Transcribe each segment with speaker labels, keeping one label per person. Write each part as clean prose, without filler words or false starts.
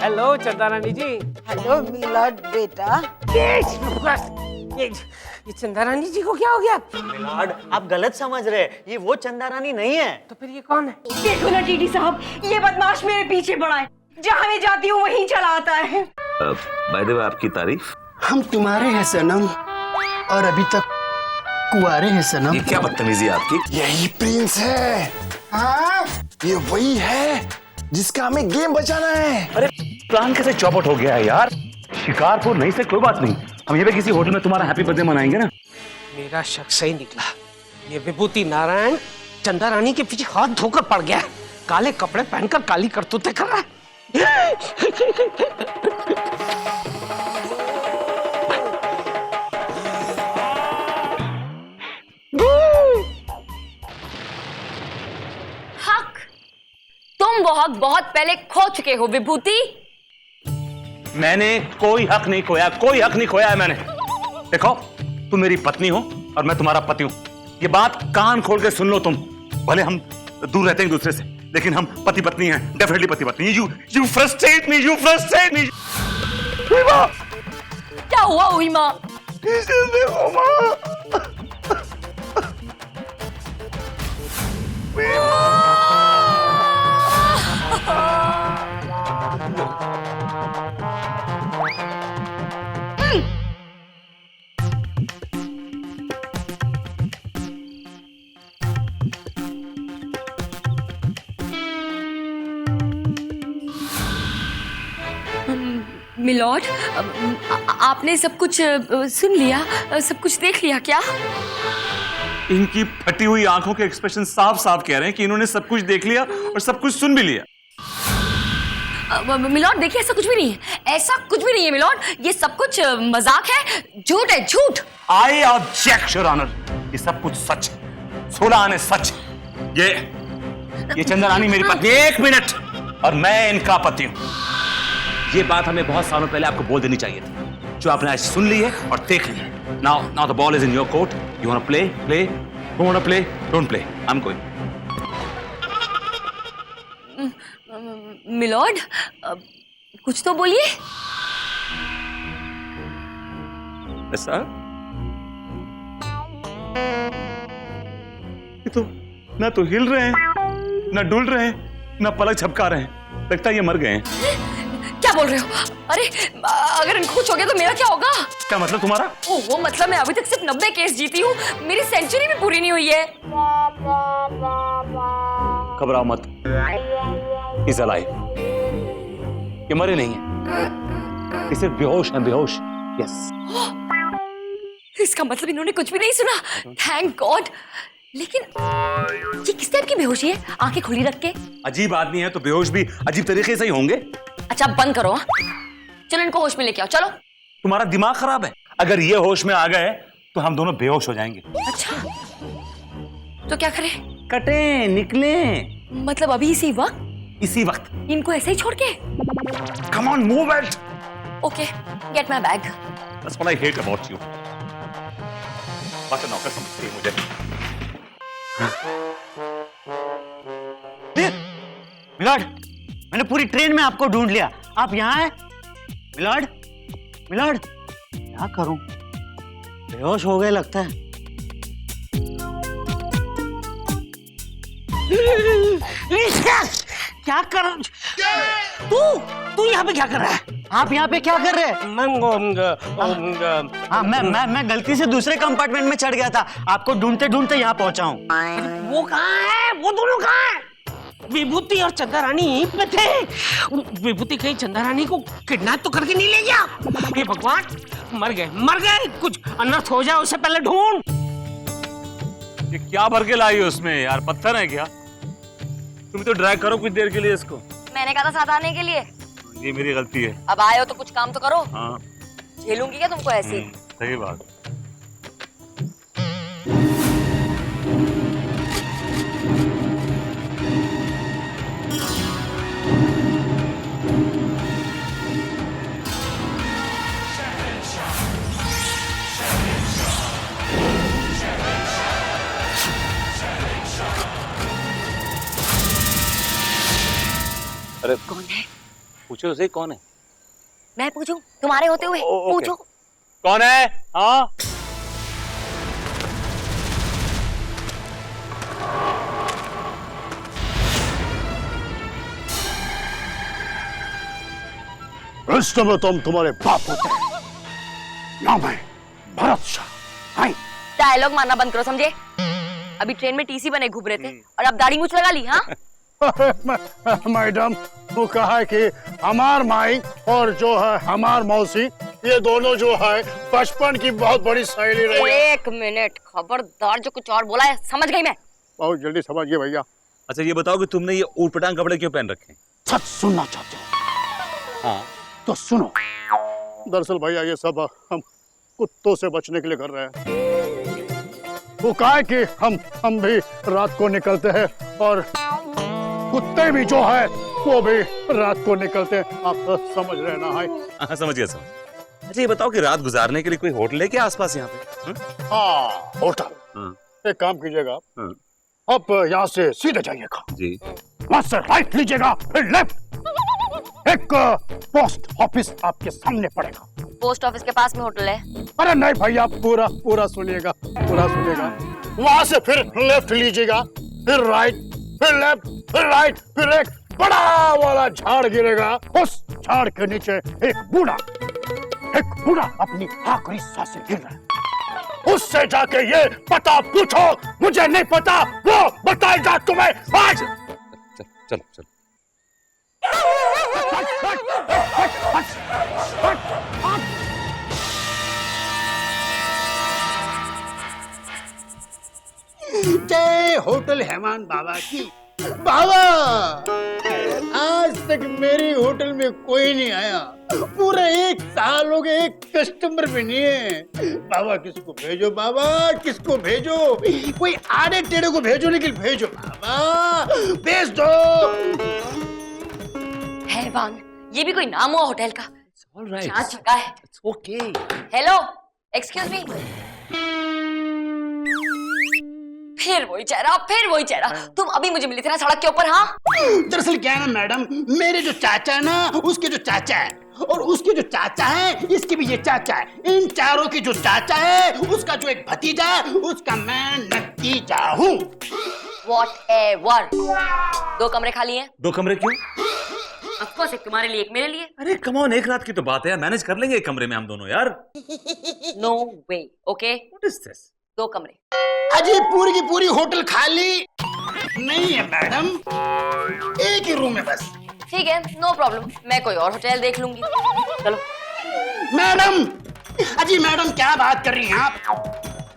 Speaker 1: Hello चंदा रानी जी।
Speaker 2: Hello milord बेटा।
Speaker 1: ये चंदा रानी जी को क्या हो गया?
Speaker 3: मिलॉर्ड, आप गलत समझ रहे हैं, ये वो चंदा रानी नहीं है।
Speaker 1: तो फिर ये कौन है?
Speaker 4: देखो ना टीटी साहब, ये बदमाश मेरे पीछे पड़ा है, जहाँ मैं जाती हूँ वहीं चला आता है।
Speaker 5: बाय द वे, आपकी तारीफ।
Speaker 6: हम तुम्हारे हैं सनम, और अभी तक कुंवारे हैं सनम।
Speaker 5: ये क्या बदतमीजी है आपकी?
Speaker 7: यही प्रिंस है। हाँ, ये वही है जिसका हमें गेम बचाना है।
Speaker 5: अरे प्लान कैसे चौपट हो गया है यार? शिकारपुर नहीं से कोई बात नहीं, हम ये भी किसी होटल में तुम्हारा हैप्पी बर्थडे मनाएंगे ना।
Speaker 1: मेरा शक सही निकला। ये विभूति नारायण चंदा रानी के पीछे हाथ धोकर पड़ गया है। काले कपड़े पहनकर काली करतूतें कर रहा है।
Speaker 8: हक, तुम वो हक बहुत पहले खो चुके हो विभूति।
Speaker 5: मैंने कोई हक नहीं खोया, कोई हक नहीं खोया है मैंने। देखो, तुम मेरी पत्नी हो और मैं तुम्हारा पति हूं। ये बात कान खोल के सुन लो तुम। भले हम दूर रहते हैं एक दूसरे से, लेकिन हम पति पत्नी हैं, डेफिनेटली पति पत्नी। You frustrate me, you frustrate me.
Speaker 8: क्या हुआ उइमा? मिलॉर्ड, आपने सब कुछ सुन लिया, सब कुछ देख लिया क्या?
Speaker 5: इनकी फटी हुई आंखों के एक्सप्रेशन साफ साफ कह रहे हैं कि इन्होंने सब कुछ देख लिया और सब कुछ सुन भी लिया।
Speaker 8: मिलॉर्ड देखिए, ऐसा कुछ भी नहीं है, ऐसा कुछ भी नहीं है मिलॉर्ड, ये सब कुछ मजाक है, झूठ है, झूठ।
Speaker 5: आई ऑब्जेक्ट योर ऑनर, ये सब कुछ सच है, 16 आने सच। ये चंदा रानी मेरी पत्नी। एक मिनट, और मैं इनका पति हूं। ये बात हमें बहुत सालों पहले आपको बोल देनी चाहिए थी, जो आपने आज सुन ली है और देख ली है। Now the ball is in your court. You want to play, play. Don't want to play, don't play. I am going.
Speaker 8: Milord, कुछ तो बोलिए।
Speaker 5: ऐसा ये तो ना तो हिल रहे हैं, ना डुल रहे हैं, ना पलक झपका रहे हैं। लगता है ये मर गए हैं।
Speaker 8: क्या बोल रहे हो? अरे अगर इनको कुछ हो गया तो मेरा क्या होगा?
Speaker 5: क्या मतलब तुम्हारा?
Speaker 8: वो मतलब मैं अभी तक सिर्फ 90 केस जीती हूँ, मेरी सेंचुरी भी पूरी नहीं हुई है।
Speaker 5: घबराओ मत, इज अलाइव। ये मरे नहीं है, ये सिर्फ बेहोश है, बेहोश। यस।
Speaker 8: इसका मतलब इन्होंने कुछ भी नहीं सुना। Thank God. लेकिन ये किस टाइप की बेहोशी है, आंखें खुली रख के?
Speaker 5: अजीब आदमी है तो बेहोश भी अजीब तरीके से ही होंगे।
Speaker 8: अच्छा बंद करो। चलो इनको होश में लेके आओ, चलो।
Speaker 5: तुम्हारा दिमाग खराब है। अगर ये होश में आ गए तो हम दोनों बेहोश हो जाएंगे।
Speaker 8: अच्छा तो क्या करें?
Speaker 5: कटे निकले
Speaker 8: मतलब अभी इसी वक्त?
Speaker 5: इसी वक्त।
Speaker 8: इनको ऐसे ही छोड़ के?
Speaker 5: Come on, move it.
Speaker 8: Okay, gate my bag.
Speaker 5: That's what I hate about you. बात नौकर समझती है मुझे।
Speaker 3: मिलॉर्ड, मैंने पूरी ट्रेन में आपको ढूंढ लिया, आप यहाँ हैं। मिलॉर्ड, मिलॉर्ड, क्या करूं? बेहोश हो गए लगता है। क्या कर तू यहाँ पे क्या कर रहा है? आप यहाँ पे क्या कर रहे हैं? हाँ, मैं गलती से दूसरे कंपार्टमेंट में चढ़ गया था, आपको ढूंढते ढूंढते यहाँ पहुंचा हूँ।
Speaker 1: वो कहाँ है? वो दोनों कहाँ है? विभूति और चंदा रानी यहीं पे थे। विभूति कहीं चंदा रानी को किडनैप तो करके नहीं ले गया? हे भगवान, मर गए। कुछ अनर्थ हो जाए उससे पहले ढूंढ।
Speaker 5: ये क्या भर के लाई है उसमें यार? पत्थर है क्या? तुम तो ड्रैग करो कुछ देर के लिए इसको।
Speaker 8: मैंने कहा था साथ आने के लिए।
Speaker 5: ये मेरी गलती है।
Speaker 8: अब आए हो तो कुछ काम तो करो।
Speaker 5: हाँ,
Speaker 8: झेलूंगी क्या तुमको ऐसे?
Speaker 5: सही बात।
Speaker 8: कौन है?
Speaker 5: पूछो तो सही कौन है?
Speaker 8: मैं पूछूं तुम्हारे होते हुए?
Speaker 5: ओके।
Speaker 8: पूछो।
Speaker 5: कौन है? हाँ
Speaker 6: इस समय तुम तुम्हारे बाप होते हैं। नाम है भरत शाह। हाय
Speaker 8: डायलॉग मारना बंद करो, समझे? अभी ट्रेन में टीसी बने घूम रहे थे और अब दाढ़ी मूछ लगा ली। हाँ
Speaker 6: मैडम, वो कहा है कि हमार माई और जो है हमार मौसी, ये दोनों जो है बचपन की बहुत बड़ी सहेली रही है।
Speaker 8: एक मिनट, खबरदार जो कुछ और बोला है समझ गई मैं।
Speaker 6: बहुत जल्दी समझिए भैया।
Speaker 5: अच्छा ये बताओ कि तुमने ये ऊटपटांग कपड़े क्यों पहन रखे हैं?
Speaker 6: सच सुनना चाहते हो
Speaker 5: हाँ
Speaker 6: तो सुनो। दरअसल भैया ये सब हम कुत्तों से बचने के लिए कर रहे हैं। वो कहा है कि हम भी रात को निकलते हैं और कुत्ते भी जो है वो भी रात को निकलते हैं। आप समझ रहे हैं ना?
Speaker 5: हाँ समझ गया समझ। अच्छा ये बताओ कि रात गुजारने के लिए कोई होटल है क्या आसपास यहाँ पे?
Speaker 6: हाँ होटल।
Speaker 5: हाँ।
Speaker 6: एक काम कीजिएगा,
Speaker 5: हाँ।
Speaker 6: आप यहाँ से सीधे जाइएगा,
Speaker 5: जी
Speaker 6: वहां से राइट लीजिएगा, फिर लेफ्ट। एक पोस्ट ऑफिस आपके सामने पड़ेगा।
Speaker 8: पोस्ट ऑफिस के पास में होटल है?
Speaker 6: अरे नहीं भैया, पूरा सुनिएगा, पूरा सुनिएगा। वहां से फिर लेफ्ट लीजिएगा, फिर राइट, फिर लेफ्ट, फिर राइट, फिर एक बड़ा वाला झाड़ गिरेगा। उस झाड़ के नीचे एक बूढ़ा अपनी आखिरी सांसें गिर रहा है। उससे जाके ये पता पूछो, मुझे नहीं पता, वो बताएगा तुम्हें। आज
Speaker 5: चलो चलो।
Speaker 6: जय होटल हेमान बाबा की। बाबा, आज तक मेरी होटल में कोई नहीं आया, पूरे 1 साल हो गए, एक कस्टमर भी नहीं है। बाबा किसको भेजो, बाबा किसको भेजो, कोई आड़े टेढ़े को भेजो, लेकिन भेजो बाबा, भेज दो।
Speaker 8: हैवान, ये भी कोई नाम हुआ होटल का?
Speaker 5: All right.
Speaker 8: क्या जगह है।
Speaker 5: It's okay.
Speaker 8: Hello, excuse me. फिर वही चेहरा। तुम अभी मुझे मिली थी ना सड़क के ऊपर? हाँ
Speaker 6: दरअसल क्या है ना मैडम, मेरे जो चाचा है ना, उसके जो चाचा है, और उसके जो चाचा है, इसके भी ये चाचा है, इन चारों के जो चाचा है, उसका जो एक भतीजा है, उसका मैं नतीजा हूँ।
Speaker 8: Whatever। 2 कमरे खाली हैं?
Speaker 5: 2 कमरे क्यों?
Speaker 8: Of course, एक तुम्हारे लिए, एक मेरे लिए।
Speaker 5: अरे कम ऑन, एक रात की तो बात है यार, मैनेज कर लेंगे एक कमरे में हम दोनों यार।
Speaker 8: No way, okay?
Speaker 5: What is this?
Speaker 8: 2 कमरे।
Speaker 6: अजी पूरी की पूरी होटल खाली नहीं है मैडम, एक ही रूम है बस।
Speaker 8: ठीक है, नो प्रॉब्लम, मैं कोई और होटल देख लूंगी। चलो।
Speaker 6: मैडम, अजी मैडम क्या बात कर रही हैं आप?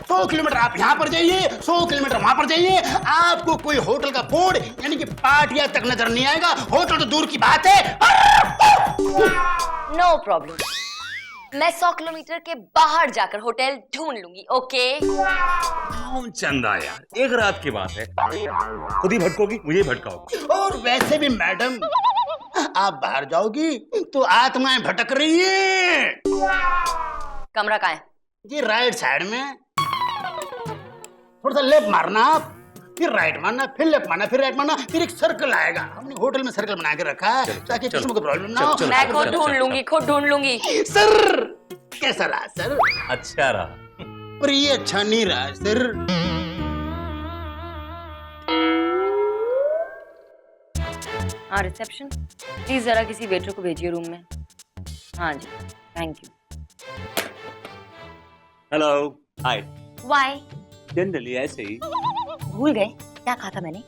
Speaker 6: 100 किलोमीटर आप यहाँ पर जाइए, 100 किलोमीटर वहां पर जाइए, आपको कोई होटल का बोर्ड यानी कि पाटिया तक नजर नहीं आएगा। होटल तो दूर की बात है।
Speaker 8: नो प्रॉब्लम, मैं 100 किलोमीटर के बाहर जाकर होटल ढूंढ लूंगी। ओके?
Speaker 5: कौन चंदा यार, एक रात की बात है, खुद ही भटकोगी, मुझे ही भटकाओगी।
Speaker 6: और वैसे भी मैडम, आप बाहर जाओगी तो आत्माएं भटक रही है।
Speaker 8: कमरा कहाँ है?
Speaker 6: जी राइट साइड में, थोड़ा सा लेफ्ट मारना आप, फिर राइट मारना, फिर लेफ्ट मारना, फिर राइट मारना, फिर एक सर्कल आएगा। हमने होटल में सर्कल बना के रखा है ताकि किसी को प्रॉब्लम ना हो।
Speaker 8: मैं खुद ढूंढ लूंगी।
Speaker 6: सर कैसा रहा सर?
Speaker 5: अच्छा रहा,
Speaker 6: पर ये अच्छा नहीं रहा सर।
Speaker 8: हाँ रिसेप्शन, प्लीज जरा किसी वेटर को भेजिए रूम में। हाँ जी, thank you.
Speaker 5: Hello, hi.
Speaker 8: Why?
Speaker 5: Generally ऐसे ही।
Speaker 8: भूल गए क्या कहा था मैंने?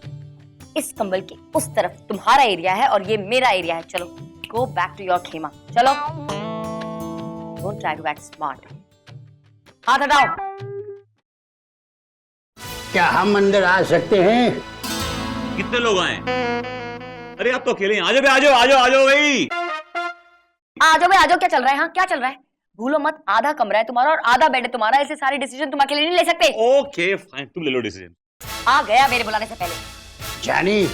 Speaker 8: इस कंबल के उस तरफ तुम्हारा एरिया है और ये मेरा एरिया है। चलो, गो बैक टू योर खेमा। चलो, don't try to act smart. हाथ हटाओ।
Speaker 6: क्या हम अंदर आ सकते हैं?
Speaker 5: कितने लोग आए? अरे आप तो अकेले हैं, आजो भाई।
Speaker 8: आजो क्या चल रहा है? हाँ क्या चल रहा है? भूलो मत, आधा कमरा है तुम्हारा और आधा बेड है तुम्हारा, ऐसे सारे डिसीजन तुम अकेले नहीं ले सकते।
Speaker 5: ओके फाइन, तुम ले लो डिसीजन।
Speaker 8: आ गया मेरे बुलाने से पहले।
Speaker 6: जानी,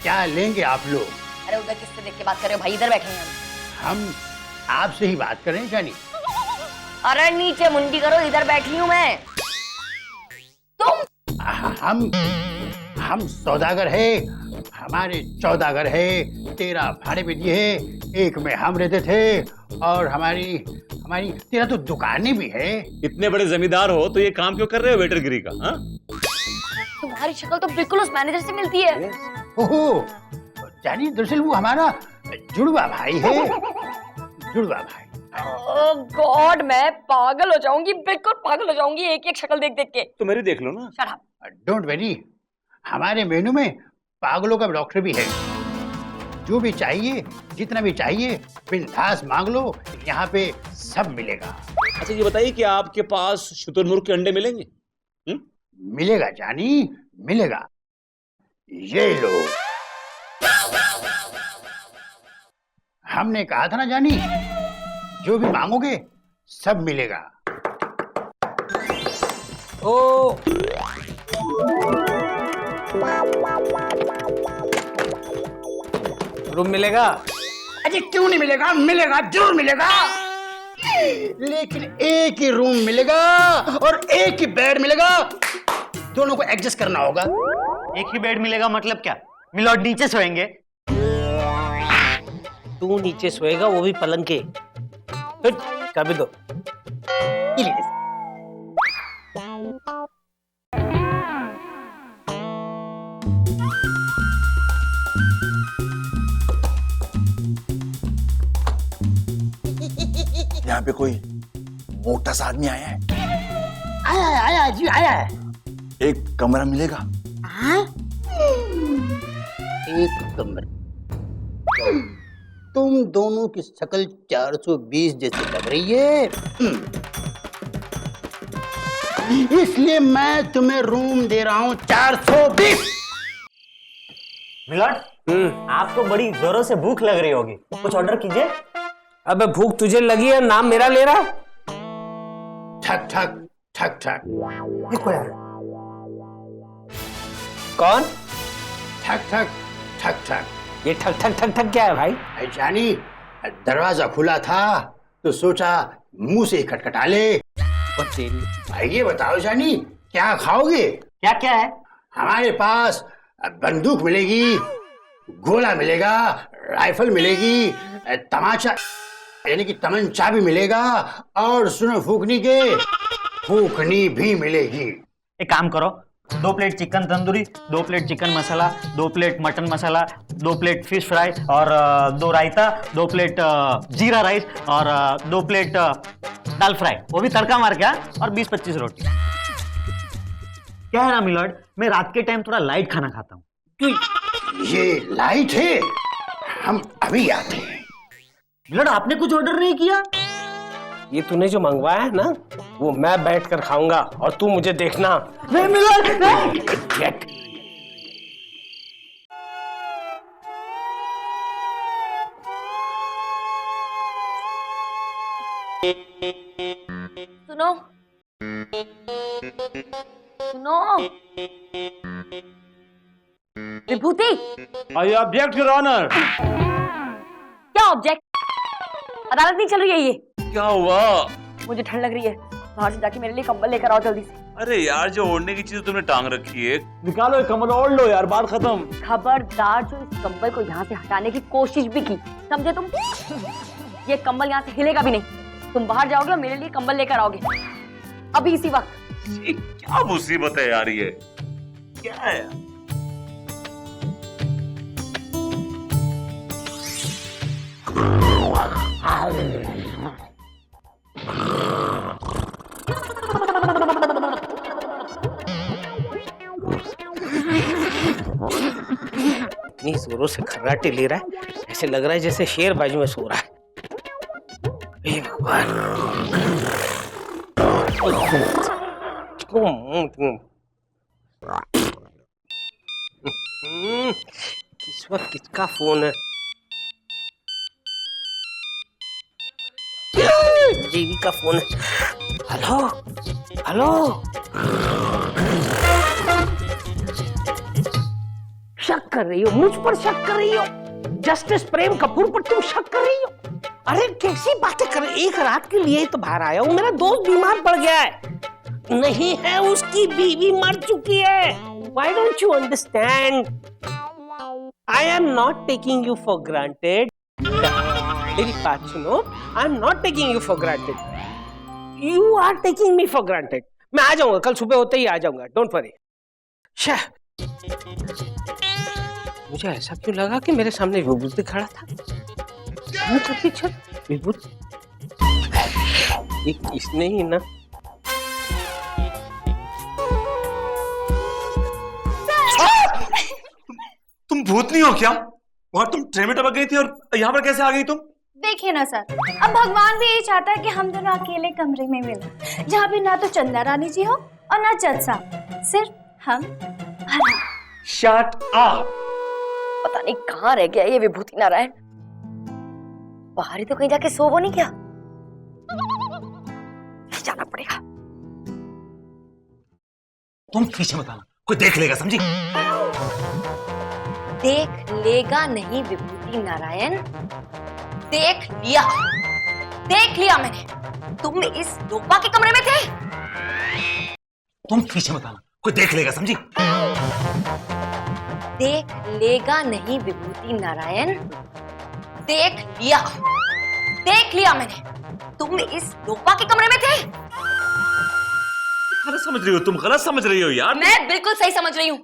Speaker 6: क्या लेंगे आप लोग?
Speaker 8: अरे उधर किससे देख के बात कर रहे हो भाई? इधर बैठे हैं
Speaker 6: हम आपसे ही बात करें जानी।
Speaker 8: अरे नीचे मुंडी करो, इधर बैठी हूँ मैं। तुम?
Speaker 6: हम सौदागर है, हमारे 14 घर है, 13 भाड़े पे दिए है, एक में हम रहते थे और हमारी 13 तो दुकानें भी है।
Speaker 5: इतने बड़े जमींदार हो तो ये काम क्यों कर रहे हो वेटरगिरी का? हाँ?
Speaker 8: तुम्हारी शक्ल तो बिल्कुल उस मैनेजर से मिलती है।
Speaker 6: ओहो, जानी दरअसल वो हमारा जुड़वा भाई है, जुड़वा भाई।
Speaker 8: गॉड, मैं पागल हो जाऊंगी, बिल्कुल पागल हो जाऊंगी एक एक शक्ल देख देख के।
Speaker 5: तो मेरी देख लो ना।
Speaker 8: Shut up.
Speaker 6: डोंट वरी, हमारे मेनू में पागलों का डॉक्टर भी है। जो भी चाहिए, जितना भी चाहिए, बिंदास मांग लो, यहाँ पे सब मिलेगा।
Speaker 5: अच्छा ये बताइए कि आपके पास शुतुरमुर्ग के अंडे मिलेंगे?
Speaker 6: मिलेगा जानी, मिलेगा। ये लो, हमने कहा था ना जानी, जो भी मांगोगे सब मिलेगा।
Speaker 1: ओ रूम मिलेगा?
Speaker 6: अरे क्यों नहीं मिलेगा, मिलेगा, जरूर मिलेगा, लेकिन एक ही रूम मिलेगा और एक ही बेड मिलेगा। दोनों को एडजस्ट करना होगा।
Speaker 3: एक ही बेड मिलेगा मतलब क्या? मिलॉर्ड नीचे सोएंगे?
Speaker 1: तू नीचे सोएगा, वो भी पलंग के। कभी दो।
Speaker 7: यहाँ पे कोई मोटा सा आदमी आया है।
Speaker 6: आया जी, आया है।
Speaker 7: एक कमरा मिलेगा?
Speaker 6: एक कमरा? तुम दोनों की शक्ल 420 जैसी लग रही है, इसलिए मैं तुम्हें रूम दे रहा हूँ 420।
Speaker 3: मिलॉर्ड, आपको बड़ी जोरों से भूख लग रही होगी, कुछ ऑर्डर कीजिए।
Speaker 1: अबे भूख तुझे लगी है, नाम मेरा ले रहा?
Speaker 6: ठक ठक ठक ठक। देखो यार,
Speaker 1: कौन?
Speaker 6: ठक ठक ठक ठक।
Speaker 1: ये ठक ठक ठक ठक क्या है भाई?
Speaker 6: जानी, दरवाजा खुला था तो सोचा मुंह से ही खटखटा ले। भाई ये बताओ जानी, क्या खाओगे?
Speaker 3: क्या क्या है?
Speaker 6: हमारे पास बंदूक मिलेगी, गोला मिलेगा, राइफल मिलेगी, तमाचा यानी कि तमंचा भी मिलेगा, और सुनो फूकनी भी मिलेगी।
Speaker 3: एक काम करो, 2 plate chicken tandoori, 2 plate chicken masala, 2 plate mutton masala, 2 plate fish fry और 2 रायता, 2 प्लेट जीरा राइस और 2 प्लेट दाल फ्राई, वो भी तड़का मार के, और 20-25 रोटी। क्या है ना मिलॉर्ड, मैं रात के टाइम थोड़ा लाइट खाना खाता हूँ।
Speaker 6: ये लाइट है, हम अभी आते हैं।
Speaker 3: मिलॉर्ड, आपने कुछ ऑर्डर नहीं किया?
Speaker 1: ये तूने जो मंगवाया है ना, वो मैं बैठ कर खाऊंगा और तू मुझे देखना।
Speaker 3: नहीं मिलॉर्ड, नहीं।
Speaker 8: सुनो सुनो, Vibhuti.
Speaker 5: I object your honour.
Speaker 8: क्या ऑब्जेक्ट? अदालत नहीं चल रही है ये।
Speaker 5: क्या हुआ?
Speaker 8: मुझे ठंड लग रही है, बाहर से जाके मेरे लिए कंबल लेकर आओ जल्दी से।
Speaker 5: अरे यार, जो ओढ़ने की चीज तुमने टांग रखी है, निकालो एक कंबल ओढ़ लो यार, बात खत्म।
Speaker 8: खबरदार जो इस कंबल को यहाँ से हटाने की कोशिश भी की, समझे तुम? ये कंबल यहाँ से हिलेगा भी नहीं। तुम बाहर जाओगे और मेरे लिए कंबल लेकर आओगे अभी इसी वक्त।
Speaker 5: ये क्या मुसीबत है यार, ये क्या है?
Speaker 1: इतनी जोरों से खर्राटे ले रहा है, ऐसे लग रहा है जैसे शेर बाजू में सो रहा है। हे भगवान। किस वक्त किसका फोन है? जीवी का फोन है। हेलो हेलो, शक कर रही हो मुझ पर? शक कर रही हो जस्टिस प्रेम कपूर पर? तुम शक कर रही हो? अरे कैसी बातें कर रही? एक रात के लिए तो बाहर आया हूँ, मेरा दोस्त बीमार पड़ गया है। नहीं है, उसकी बीवी मर चुकी है। Why don't you understand? I am not taking you for granted. मेरी बात सुनो, I am not taking you for granted. You are taking me for granted. मैं आ जाऊंगा, कल सुबह होते ही आ जाऊंगा. Don't worry. मुझे ऐसा क्यों लगा कि मेरे सामने विभूति खड़ा था? विभूति इसने ही ना.
Speaker 5: तुम भूतनी हो क्या? और तुम ट्रेन में टपक गई थी और यहाँ पर कैसे आ गई तुम?
Speaker 9: देखिए ना सर, अब भगवान भी यही चाहता है कि हम दोनों अकेले कमरे में मिलें, जहाँ पे ना तो चंदा रानी जी हो और ना जज साहब, सिर्फ हम.
Speaker 5: Shut up.
Speaker 8: पता नहीं कहाँ रह गया ये विभूति नारायण. बाहर ही तो कहीं जाके सो वो नहीं क्या? जाना पड़ेगा.
Speaker 5: तुम पीछे मत आना, कोई देख लेगा, समझी?
Speaker 8: देख लेगा नहीं विभूति नारायण, देख लिया मैंने. तुम इस लोपा के कमरे में थे.
Speaker 5: तुम पीछे मत आना, कोई देख लेगा, समझी?
Speaker 8: देख लेगा नहीं विभूति नारायण, देख लिया मैंने. तुम इस लोपा के कमरे में थे.
Speaker 5: गलत समझ रही हो, तुम गलत समझ रही हो यार.
Speaker 8: मैं बिल्कुल सही समझ रही हूँ.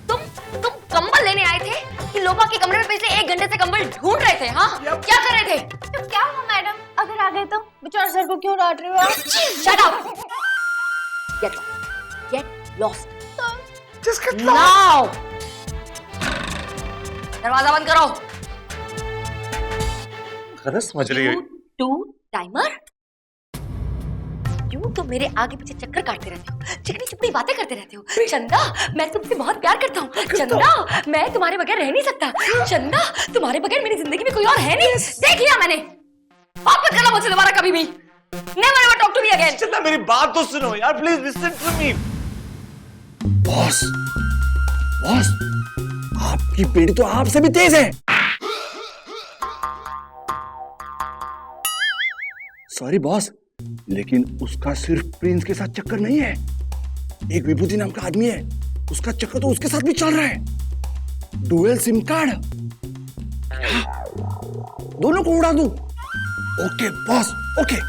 Speaker 8: तुम कंबल लेने आए थे कि लोपा के कमरे में पिछले 1 घंटे से कंबल ढूंढ रहे थे? हाँ, क्या कर रहे थे?
Speaker 9: तो क्या हुआ मैडम, अगर आ गए तो बेचारे सर को क्यों डांट रहे हो आप?
Speaker 8: Shut up! Get lost. Just get lost. Now. दरवाजा बंद करो.
Speaker 5: गलत समझ रही हो.
Speaker 8: Two timer. यूं तो मेरे आगे पीछे चक्कर काटते रहते हो, चिकनी चुपड़ी बातें करते रहते हो. चंदा, मैं तुमसे बहुत प्यार करता हूँ. चंदा, मैं तुम्हारे बगैर रह नहीं सकता. चंदा, तुम्हारे बगैर मेरी जिंदगी में कोई और है नहीं. देख लिया मैंने. बात मत करना मुझसे दोबारा कभी भी. Never ever talk to me again.
Speaker 5: चंदा, मेरी बात तो सुनो यार, please listen to me.
Speaker 7: Boss, boss, आपकी बेटी तो आपसे भी तेज है. सॉरी बॉस, लेकिन उसका सिर्फ प्रिंस के साथ चक्कर नहीं है. एक विभूति नाम का आदमी है, उसका चक्कर तो उसके साथ भी चल रहा है. Dual SIM card. दोनों को उड़ा दूं. Okay boss, okay.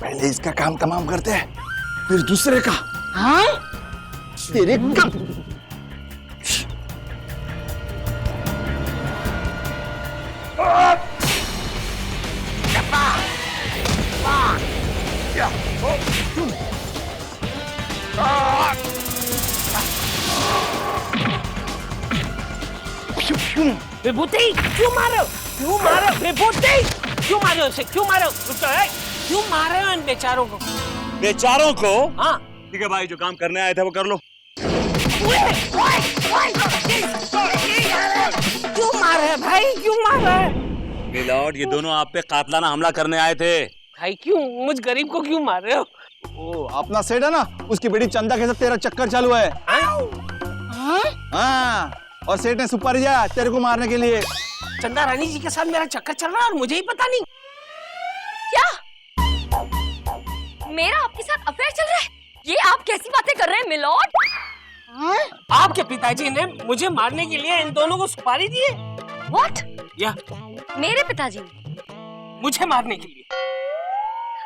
Speaker 7: पहले इसका काम तमाम करते हैं, फिर दूसरे का. हाँ? तेरे का.
Speaker 1: विभूति क्यों मारो? विभूति क्यों मारो? उसे क्यों मारो? क्यों मारे हो इन बेचारों को?
Speaker 5: बेचारों को?
Speaker 1: हाँ.
Speaker 5: ठीक है भाई, जो काम करने आए थे वो कर लो.
Speaker 1: क्यों मार रहे भाई, क्यों मार रहे?
Speaker 5: मिलॉर्ड, ये दोनों आप पे कातलाना हमला करने आए थे.
Speaker 1: भाई क्यों, मुझ गरीब को क्यों मार रहे हो?
Speaker 7: ओ, अपना सेठ है ना, उसकी बेटी चंदा के साथ तेरा चक्कर चालू है. हाँ, और सेठ ने सुपारी दिया तेरे को मारने के लिए.
Speaker 1: चंदा रानी जी के साथ मेरा चक्कर चल रहा है और मुझे ही पता नहीं.
Speaker 8: क्या मेरा आपके साथ अफेयर चल रहा है? ये आप कैसी बातें कर रहे हैं मिलॉर्ड?
Speaker 1: आपके पिताजी ने मुझे मारने के लिए इन दोनों को सुपारी दी है.
Speaker 8: What?
Speaker 1: या
Speaker 8: मेरे पिताजी
Speaker 1: मुझे मारने के लिए?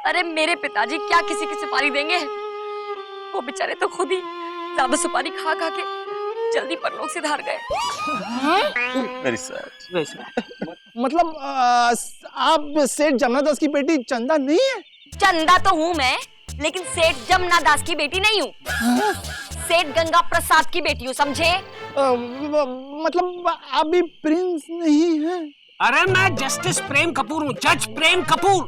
Speaker 8: अरे मेरे पिताजी क्या किसी की सुपारी देंगे? वो बेचारे तो खुद ही ज्यादा सुपारी खा खा के जल्दी परलोक से धार गए.
Speaker 5: Very sad.
Speaker 7: मतलब आप सेठ जमुना दास की बेटी चंदा नहीं है?
Speaker 8: चंदा तो हूँ मैं, लेकिन सेठ जमुना दास की बेटी नहीं हूँ. सेठ गंगा प्रसाद की बेटी हूँ, समझे?
Speaker 7: मतलब आप भी प्रिंस नहीं हैं?
Speaker 1: अरे मैं जस्टिस प्रेम कपूर हूँ, जज प्रेम कपूर.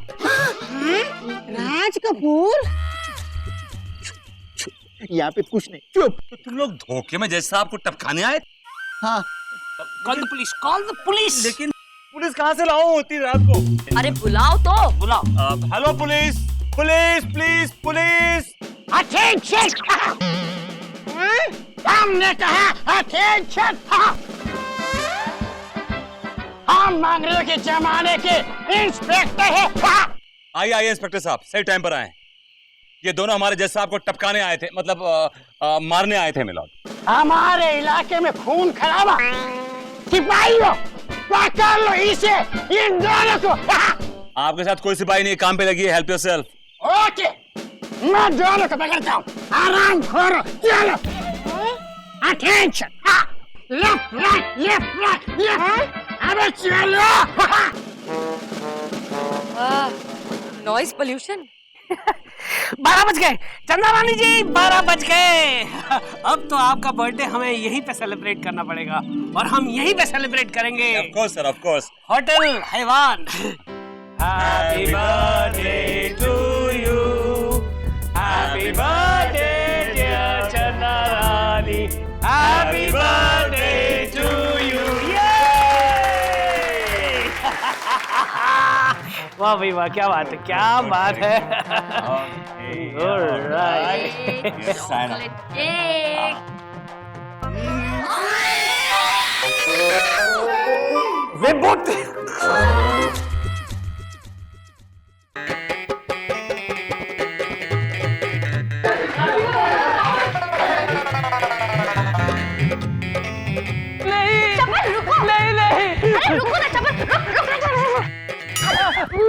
Speaker 2: राज कपूर?
Speaker 7: यहाँ पे कुछ नहीं, चुप.
Speaker 5: तो तुम लोग धोखे में जज साहब को टपकाने आए?
Speaker 7: हाँ.
Speaker 1: Call the police, call the police.
Speaker 5: लेकिन पुलिस कहाँ से लाओ होती रात को?
Speaker 8: अरे बुलाओ तो.
Speaker 1: बुलाओ.
Speaker 5: Hello police, police please, police.
Speaker 1: Attention. हमने कहा अटेंशन.
Speaker 6: हम अंग्रेजों के जमाने के इंस्पेक्टर है।
Speaker 5: आइए आइए इंस्पेक्टर साहब, सही टाइम पर आए। ये दोनों हमारे जज साहब को टपकाने आए थे, मतलब मारने आए थे मिलॉर्ड।
Speaker 6: हमारे इलाके में खून खराबा, सिपाहियों पकड़ लो इसे, इन दोनों को।
Speaker 5: आपके साथ कोई सिपाही नहीं, काम पे लगी है, हेल्प योरसेल्फ।
Speaker 6: ओके, मैं दोनों को पकड़ता हूँ, आराम करो, चलो। Attention, left right left right left, अबे चलो।
Speaker 8: Noise pollution.
Speaker 1: 12 बज गए चंदा रानी जी, 12 बज गए। अब तो आपका बर्थडे हमें यहीं पे सेलिब्रेट करना पड़ेगा, और हम यहीं पे सेलिब्रेट करेंगे।
Speaker 5: Of course sir, of course.
Speaker 1: Hotel हैवान। Happy birthday to you, happy birthday dear Chanda Rani, happy birthday to you. वाह भाई वाह, क्या बात है, क्या बात है। विभूति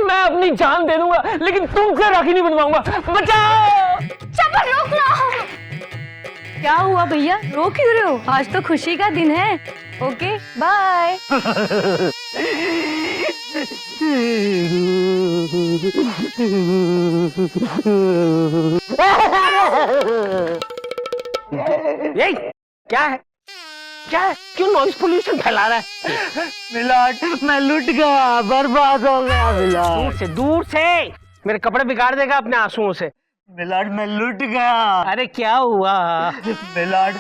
Speaker 1: मैं अपनी जान दे दूंगा, लेकिन तुमसे राखी नहीं बनवाऊंगा। बचाओ।
Speaker 9: चप्पल रोक लो। क्या हुआ भैया, रो क्यों रहे हो? आज तो खुशी का दिन है। Okay bye.
Speaker 1: ये क्या है, क्या है, क्यों नॉइस पोल्यूशन फैला रहा है?
Speaker 3: मिलॉर्ड मैं लुट गया, बर्बाद हो गया मिलॉर्ड।
Speaker 1: दूर से मेरे कपड़े बिगाड़ देगा अपने आंसुओं से।
Speaker 3: मिलॉर्ड मैं लुट गया।
Speaker 1: अरे क्या हुआ?
Speaker 3: मिलॉर्ड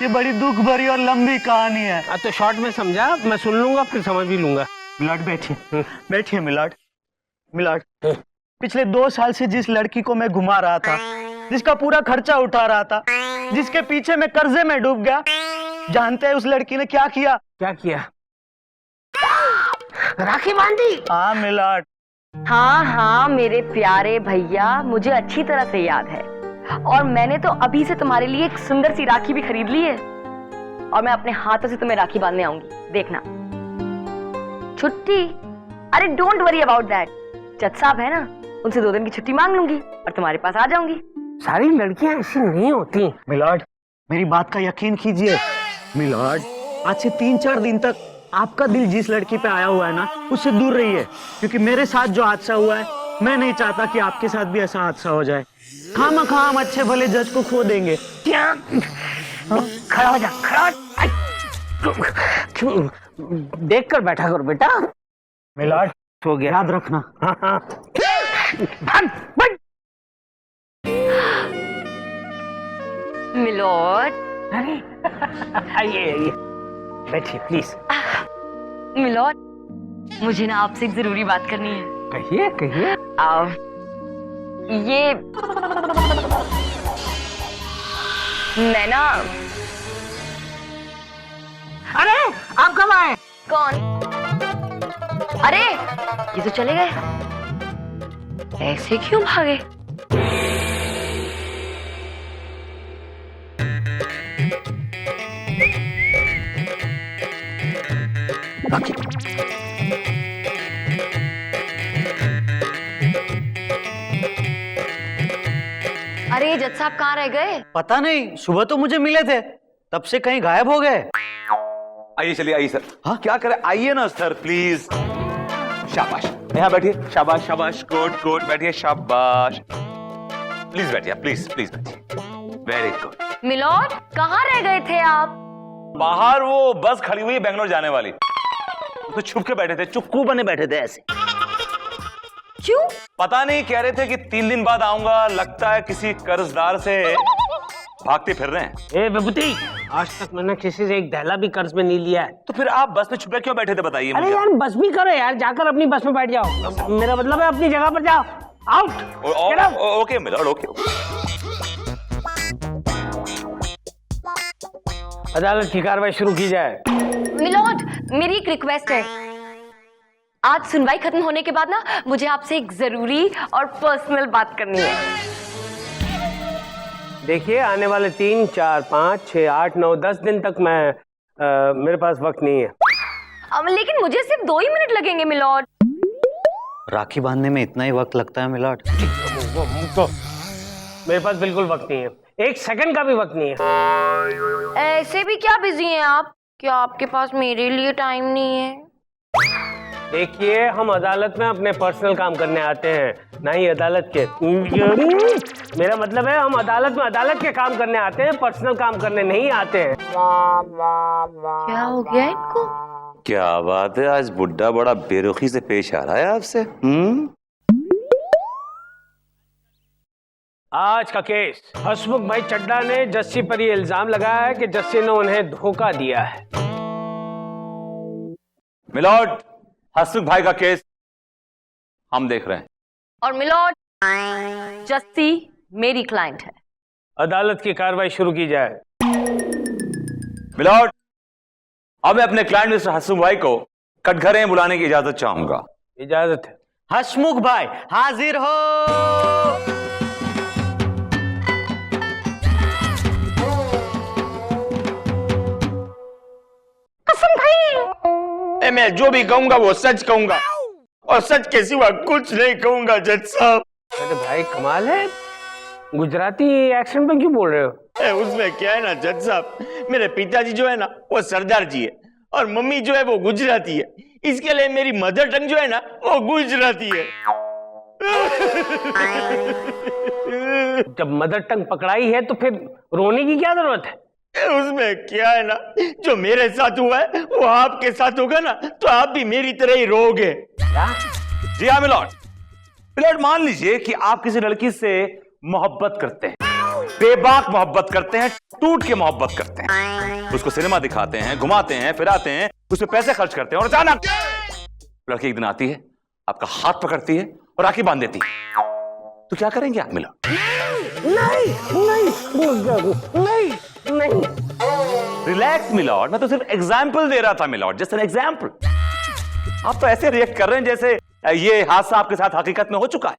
Speaker 3: ये बड़ी दुख भरी और लंबी कहानी है।
Speaker 1: तो शॉर्ट में समझा, मैं सुन लूंगा फिर समझ भी लूंगा।
Speaker 3: मिलॉर्ड बैठिए, बैठिए मिलॉर्ड। मिलॉर्ड पिछले 2 साल से जिस लड़की को मैं घुमा रहा था, जिसका पूरा खर्चा उठा रहा था, जिसके पीछे मैं कर्जे में डूब गया, जानते हैं उस लड़की ने क्या किया?
Speaker 1: क्या किया? राखी बांधी।
Speaker 3: हाँ मिलॉर्ड।
Speaker 8: हाँ हाँ मेरे प्यारे भैया, मुझे अच्छी तरह से याद है, और मैंने तो अभी से तुम्हारे लिए एक सुंदर सी राखी भी खरीद ली है, और मैं अपने हाथों से तुम्हें राखी बांधने आऊंगी, देखना। छुट्टी? अरे डोंट वरी अबाउट दैट, जज साहब है ना, उनसे 2 दिन की छुट्टी मांग लूंगी और तुम्हारे पास आ जाऊंगी।
Speaker 1: सारी लड़कियां ऐसी नहीं होती।
Speaker 3: मिलॉर्ड मेरी बात का यकीन कीजिए। मिलॉर्ड आज से 3-4 दिन तक आपका दिल जिस लड़की पे आया हुआ है ना, उससे दूर रहिए, क्योंकि मेरे साथ जो हादसा हुआ है, मैं नहीं चाहता कि आपके साथ भी ऐसा हादसा हो जाए। खामखा हम अच्छे भले जज को खो देंगे।
Speaker 1: क्या? खड़ा हो जा, खड़ा। क्यों देख कर बैठा करो बेटा।
Speaker 3: मिलॉर्ड
Speaker 1: हो गया,
Speaker 3: याद रखना।
Speaker 1: भाग भाग।
Speaker 8: मिलॉर्ड।
Speaker 1: अरे आइए बैठिए प्लीज।
Speaker 8: मिलॉर्ड मुझे ना आपसे एक जरूरी बात करनी है।
Speaker 1: कहिए कहिए।
Speaker 8: ये मैं ना।
Speaker 1: अरे आप कब आए?
Speaker 8: कौन? अरे ये तो चले गए, ऐसे क्यों भागे? अरे जज साहब कहाँ रह गए?
Speaker 3: पता नहीं, सुबह तो मुझे मिले थे, तब से कहीं गायब हो गए।
Speaker 5: आइए चलिए, आइए सर। हाँ क्या करें, आइए ना सर प्लीज। शाबाश, यहाँ बैठिए। शाबाश शाबाश, गुड गुड, बैठिए। शाबाश, प्लीज बैठिए, प्लीज प्लीज बैठिए। Very good.
Speaker 8: मिलॉर्ड कहाँ रह गए थे आप?
Speaker 5: बाहर वो बस खड़ी हुई है बेंगलोर जाने वाली, तो छुप के बैठे थे, चुप्पू बने बैठे थे ऐसे।
Speaker 8: क्यों?
Speaker 5: पता नहीं, कह रहे थे कि 3 दिन बाद आऊंगा, लगता है किसी कर्जदार से भागते फिर रहे हैं।
Speaker 1: ए विभूति, आज तक मैंने किसी से एक दहला भी कर्ज में नहीं लिया है।
Speaker 5: तो फिर आप बस में छुपे क्यों बैठे थे बताइए मुझे?
Speaker 1: अरे यार बस भी करो यार, जाकर अपनी बस में बैठ जाओ। मेरा मतलब है अपनी जगह पर जाओ। आउट।
Speaker 5: Okay milord, okay.
Speaker 1: अदालत की कार्रवाई शुरू की जाए।
Speaker 8: मिलॉर्ड मेरी एक रिक्वेस्ट है, आज सुनवाई खत्म होने के बाद ना मुझे आपसे एक जरूरी और पर्सनल बात करनी है।
Speaker 1: देखिए, आने वाले 3, 4, 5, 6, 8, 9, 10 दिन तक मेरे पास वक्त नहीं है।
Speaker 8: लेकिन मुझे सिर्फ 2 ही मिनट लगेंगे मिलॉर्ड।
Speaker 3: राखी बांधने में इतना ही वक्त लगता है मिलॉर्ड?
Speaker 1: मेरे पास बिल्कुल वक्त नहीं है, 1 सेकंड का भी वक्त नहीं है।
Speaker 8: ऐसे भी क्या बिजी हैं आप? क्या आपके पास मेरे लिए टाइम नहीं है?
Speaker 1: देखिए, हम अदालत में अपने पर्सनल काम करने आते हैं, ना ही अदालत के। मेरा मतलब है हम अदालत में अदालत के काम करने आते हैं, पर्सनल काम करने नहीं आते हैं।
Speaker 8: क्या हो गया इनको?
Speaker 5: क्या बात है, आज बुड्ढा बड़ा बेरुखी से पेश आ रहा है आपसे।
Speaker 1: आज का केस, हसमुख भाई चड्डा ने जस्सी पर ये इल्जाम लगाया है कि जस्सी ने उन्हें धोखा दिया है।
Speaker 5: मिलॉर्ड, हसमुख भाई का केस हम देख रहे हैं।
Speaker 8: और मिलॉर्ड, जस्सी मेरी क्लाइंट है।
Speaker 1: अदालत की कार्रवाई शुरू की जाए।
Speaker 5: मिलॉर्ड, अब मैं अपने क्लाइंट मिस्टर हसमुख भाई को कटघरे में बुलाने की इजाजत चाहूंगा।
Speaker 1: इजाजत है।
Speaker 3: हसमुख भाई हाजिर हो।
Speaker 6: मैं जो भी कहूंगा वो सच कहूंगा, और सच के सिवा कुछ नहीं कहूंगा जज साहब।
Speaker 1: अरे भाई कमाल है, गुजराती एक्सेंट में क्यों बोल रहे हो?
Speaker 6: उसमें क्या है ना जज साहब, मेरे पिताजी जो है ना वो सरदार जी है, और मम्मी जो है वो गुजराती है, इसके लिए मेरी मदर टंग जो है ना वो गुजराती है।
Speaker 1: जब मदर टंग पकड़ाई है तो फिर रोने की क्या जरूरत है?
Speaker 6: उसमें क्या है ना, जो मेरे साथ हुआ है वो आपके साथ होगा ना तो आप भी मेरी तरह ही रोगे।
Speaker 5: जी हाँ मिलॉर्ड। मिलॉर्ड, मान लीजिए कि आप किसी लड़की से मोहब्बत करते हैं, बेबाक मोहब्बत करते हैं, टूट के मोहब्बत करते हैं, उसको सिनेमा दिखाते हैं, घुमाते हैं, फिराते हैं, उसमें पैसे खर्च करते हैं, और अचानक लड़की एक दिन आती है, आपका हाथ पकड़ती है और राखी बांध देती है, तो क्या करेंगे आप मिलॉर्ड?
Speaker 1: नहीं।
Speaker 5: रिलैक्स मिलॉर्ड, मैं तो सिर्फ एग्जाम्पल दे रहा था मिलॉर्ड, जस्ट एन एग्जाम्पल। आप तो ऐसे रिएक्ट कर रहे हैं जैसे ये हादसा आपके साथ हकीकत में हो चुका है।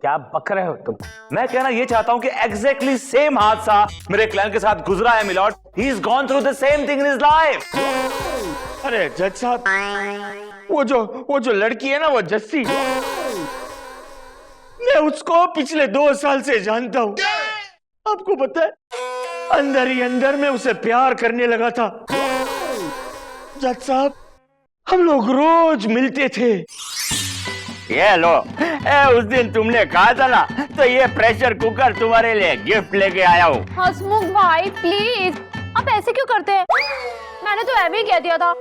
Speaker 1: क्या बक रहे हो तुम?
Speaker 5: मैं कहना ये चाहता हूं कि एग्जैक्टली सेम हादसा मेरे क्लाइंट के साथ गुजरा है milord. He is gone through the same thing in his life.
Speaker 6: अरे जज साहब, वो जो लड़की है ना वो जस्सी, मैं उसको पिछले 2 साल से जानता हूं। आपको पता है, अंदर ही अंदर में उसे प्यार करने लगा था। जज साहब, हम लोग रोज मिलते थे। ये लो, उस दिन तुमने कहा था ना, तो ये प्रेशर कुकर तुम्हारे लिए गिफ्ट लेके आया हूँ।
Speaker 9: हसमुख भाई प्लीज, आप ऐसे क्यों करते हैं? मैंने तो ऐसे ही कह दिया था।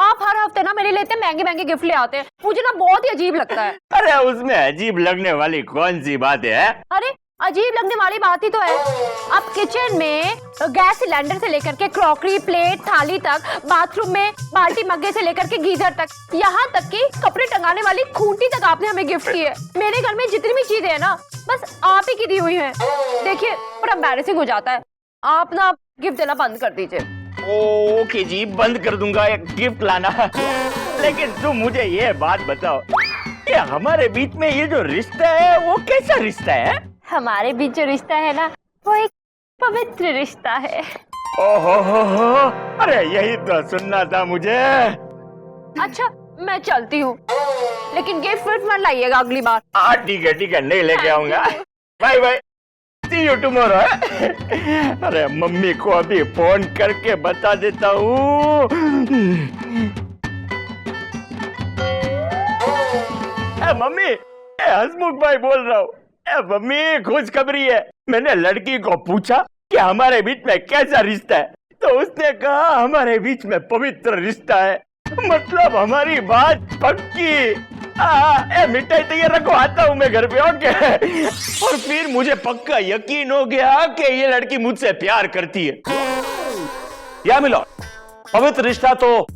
Speaker 9: आप हर हफ्ते ना मेरे लिए इतने महंगे महंगे गिफ्ट ले आते हैं, मुझे ना बहुत ही अजीब लगता है।
Speaker 6: अरे उसमें अजीब लगने वाली कौन सी बात है?
Speaker 9: अरे अजीब लगने वाली बात ही तो है। आप किचन में गैस सिलेंडर से लेकर के क्रॉकरी, प्लेट, थाली तक, बाथरूम में बाल्टी मग्गे से लेकर के गीजर तक, यहाँ तक कि कपड़े टंगाने वाली खूंटी तक आपने हमें गिफ्ट की है। मेरे घर में जितनी भी चीजें हैं ना, बस आप ही की दी हुई हैं। देखिए, बड़ा एम्बैरेसिंग हो जाता है। आप ना गिफ्ट देना बंद कर दीजिए।
Speaker 6: ओके जी, बंद कर दूंगा एक गिफ्ट लाना। लेकिन तुम मुझे ये बात बताओ, ये हमारे बीच में ये जो रिश्ता है वो कैसा रिश्ता है?
Speaker 9: हमारे बीच जो रिश्ता है ना, वो एक पवित्र रिश्ता है।
Speaker 6: ओहो हो, अरे यही तो सुनना था मुझे।
Speaker 9: अच्छा, मैं चलती हूँ, लेकिन गिफ्ट मत लाइएगा अगली बार।
Speaker 6: हाँ ठीक है, नहीं लेके आऊंगा। Bye bye, see you tomorrow. अरे मम्मी को अभी फोन करके बता देता हूँ। मम्मी, हसमुख भाई बोल रहा हूँ। मम्मी, खुशखबरी है। मैंने लड़की को पूछा कि हमारे बीच में कैसा रिश्ता है, तो उसने कहा हमारे बीच में पवित्र रिश्ता है, मतलब हमारी बात पक्की। मिठाई तैयार रखो, आता हूँ मैं घर पे। ओके। और फिर मुझे पक्का यकीन हो गया कि ये लड़की मुझसे प्यार करती है।
Speaker 5: या मिलॉर्ड, पवित्र रिश्ता तो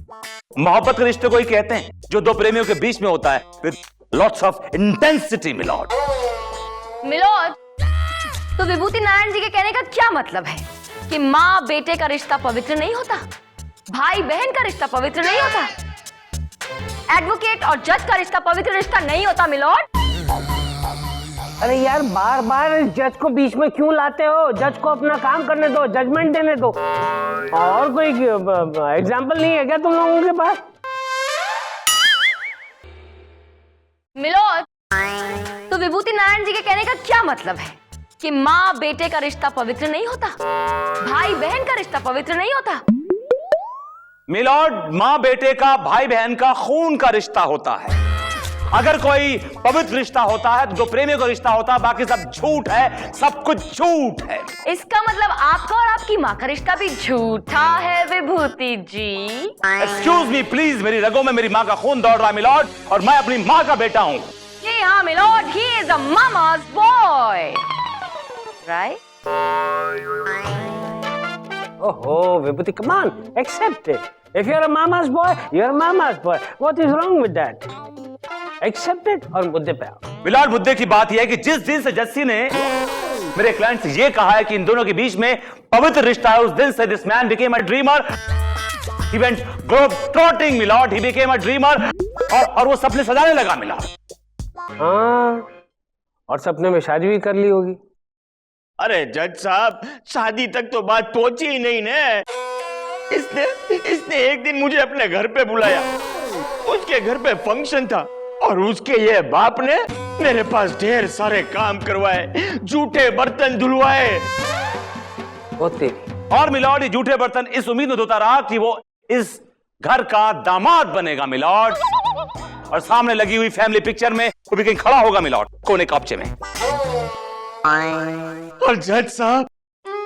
Speaker 5: मोहब्बत के रिश्ते को ही कहते हैं, जो दो प्रेमियों के बीच में होता है with lots of intensity. Milord,
Speaker 8: तो विभूति नारायण जी के कहने का क्या मतलब है कि माँ बेटे का रिश्ता पवित्र नहीं होता, भाई बहन का रिश्ता पवित्र नहीं होता? एडवोकेट और जज का रिश्ता पवित्र रिश्ता नहीं होता मिलोड।
Speaker 1: अरे यार बार बार जज को बीच में क्यों लाते हो? जज को अपना काम करने दो, जजमेंट देने दो। और कोई एग्जाम्पल नहीं है क्या तुम लोगों के पास?
Speaker 8: मिलोड, तो विभूति नारायण जी के कहने का क्या मतलब है कि माँ बेटे का रिश्ता पवित्र नहीं होता, भाई बहन का रिश्ता पवित्र नहीं होता?
Speaker 5: मिलॉर्ड, मां बेटे का, भाई बहन का, खून का रिश्ता होता है। अगर कोई पवित्र रिश्ता होता है तो जो प्रेमी का रिश्ता होता है, बाकी सब झूठ है, सब कुछ झूठ है।
Speaker 8: इसका मतलब आपका और आपकी माँ का रिश्ता भी झूठा है विभूति जी?
Speaker 5: एक्सक्यूज मी प्लीज, मेरी रगों में मेरी माँ का खून दौड़ रहा है मिलॉर्ड, और मैं अपनी माँ का बेटा हूँ।
Speaker 8: जी हाँ milord, he is a mama's boy, right?
Speaker 1: Oh, Vibhuti, come on, accept it. If you're a mama's boy, you're a mama's boy. What is wrong with that? Accept it और मुद्दे पे आओ।
Speaker 5: मिलॉर्ड, मुद्दे की बात यह है कि जिस दिन से जस्सी ने मेरे क्लाइंट से ये कहा है कि इन दोनों के बीच में पवित्र रिश्ता है, उस दिन से this man became a dreamer. He went globe-trotting, milord, he became a dreamer, और वो सपने सजाने लगा मिलॉर्ड।
Speaker 1: हाँ, और सपने में शादी भी कर ली होगी।
Speaker 6: अरे जज साहब, शादी तक तो बात पहुंची ही नहीं ने। इसने एक दिन मुझे अपने घर पे बुलाया, उसके घर पे फंक्शन था, और उसके ये बाप ने मेरे पास ढेर सारे काम करवाए, झूठे बर्तन धुलवाए।
Speaker 5: और मिलॉर्ड, ये झूठे बर्तन इस उम्मीद में धोता रहा कि वो इस घर का दामाद बनेगा मिलॉर्ड, और सामने लगी हुई फैमिली पिक्चर में वो भी कहीं खड़ा होगा मिलॉर्ड, कोने कपचे में।
Speaker 6: और जज साहब,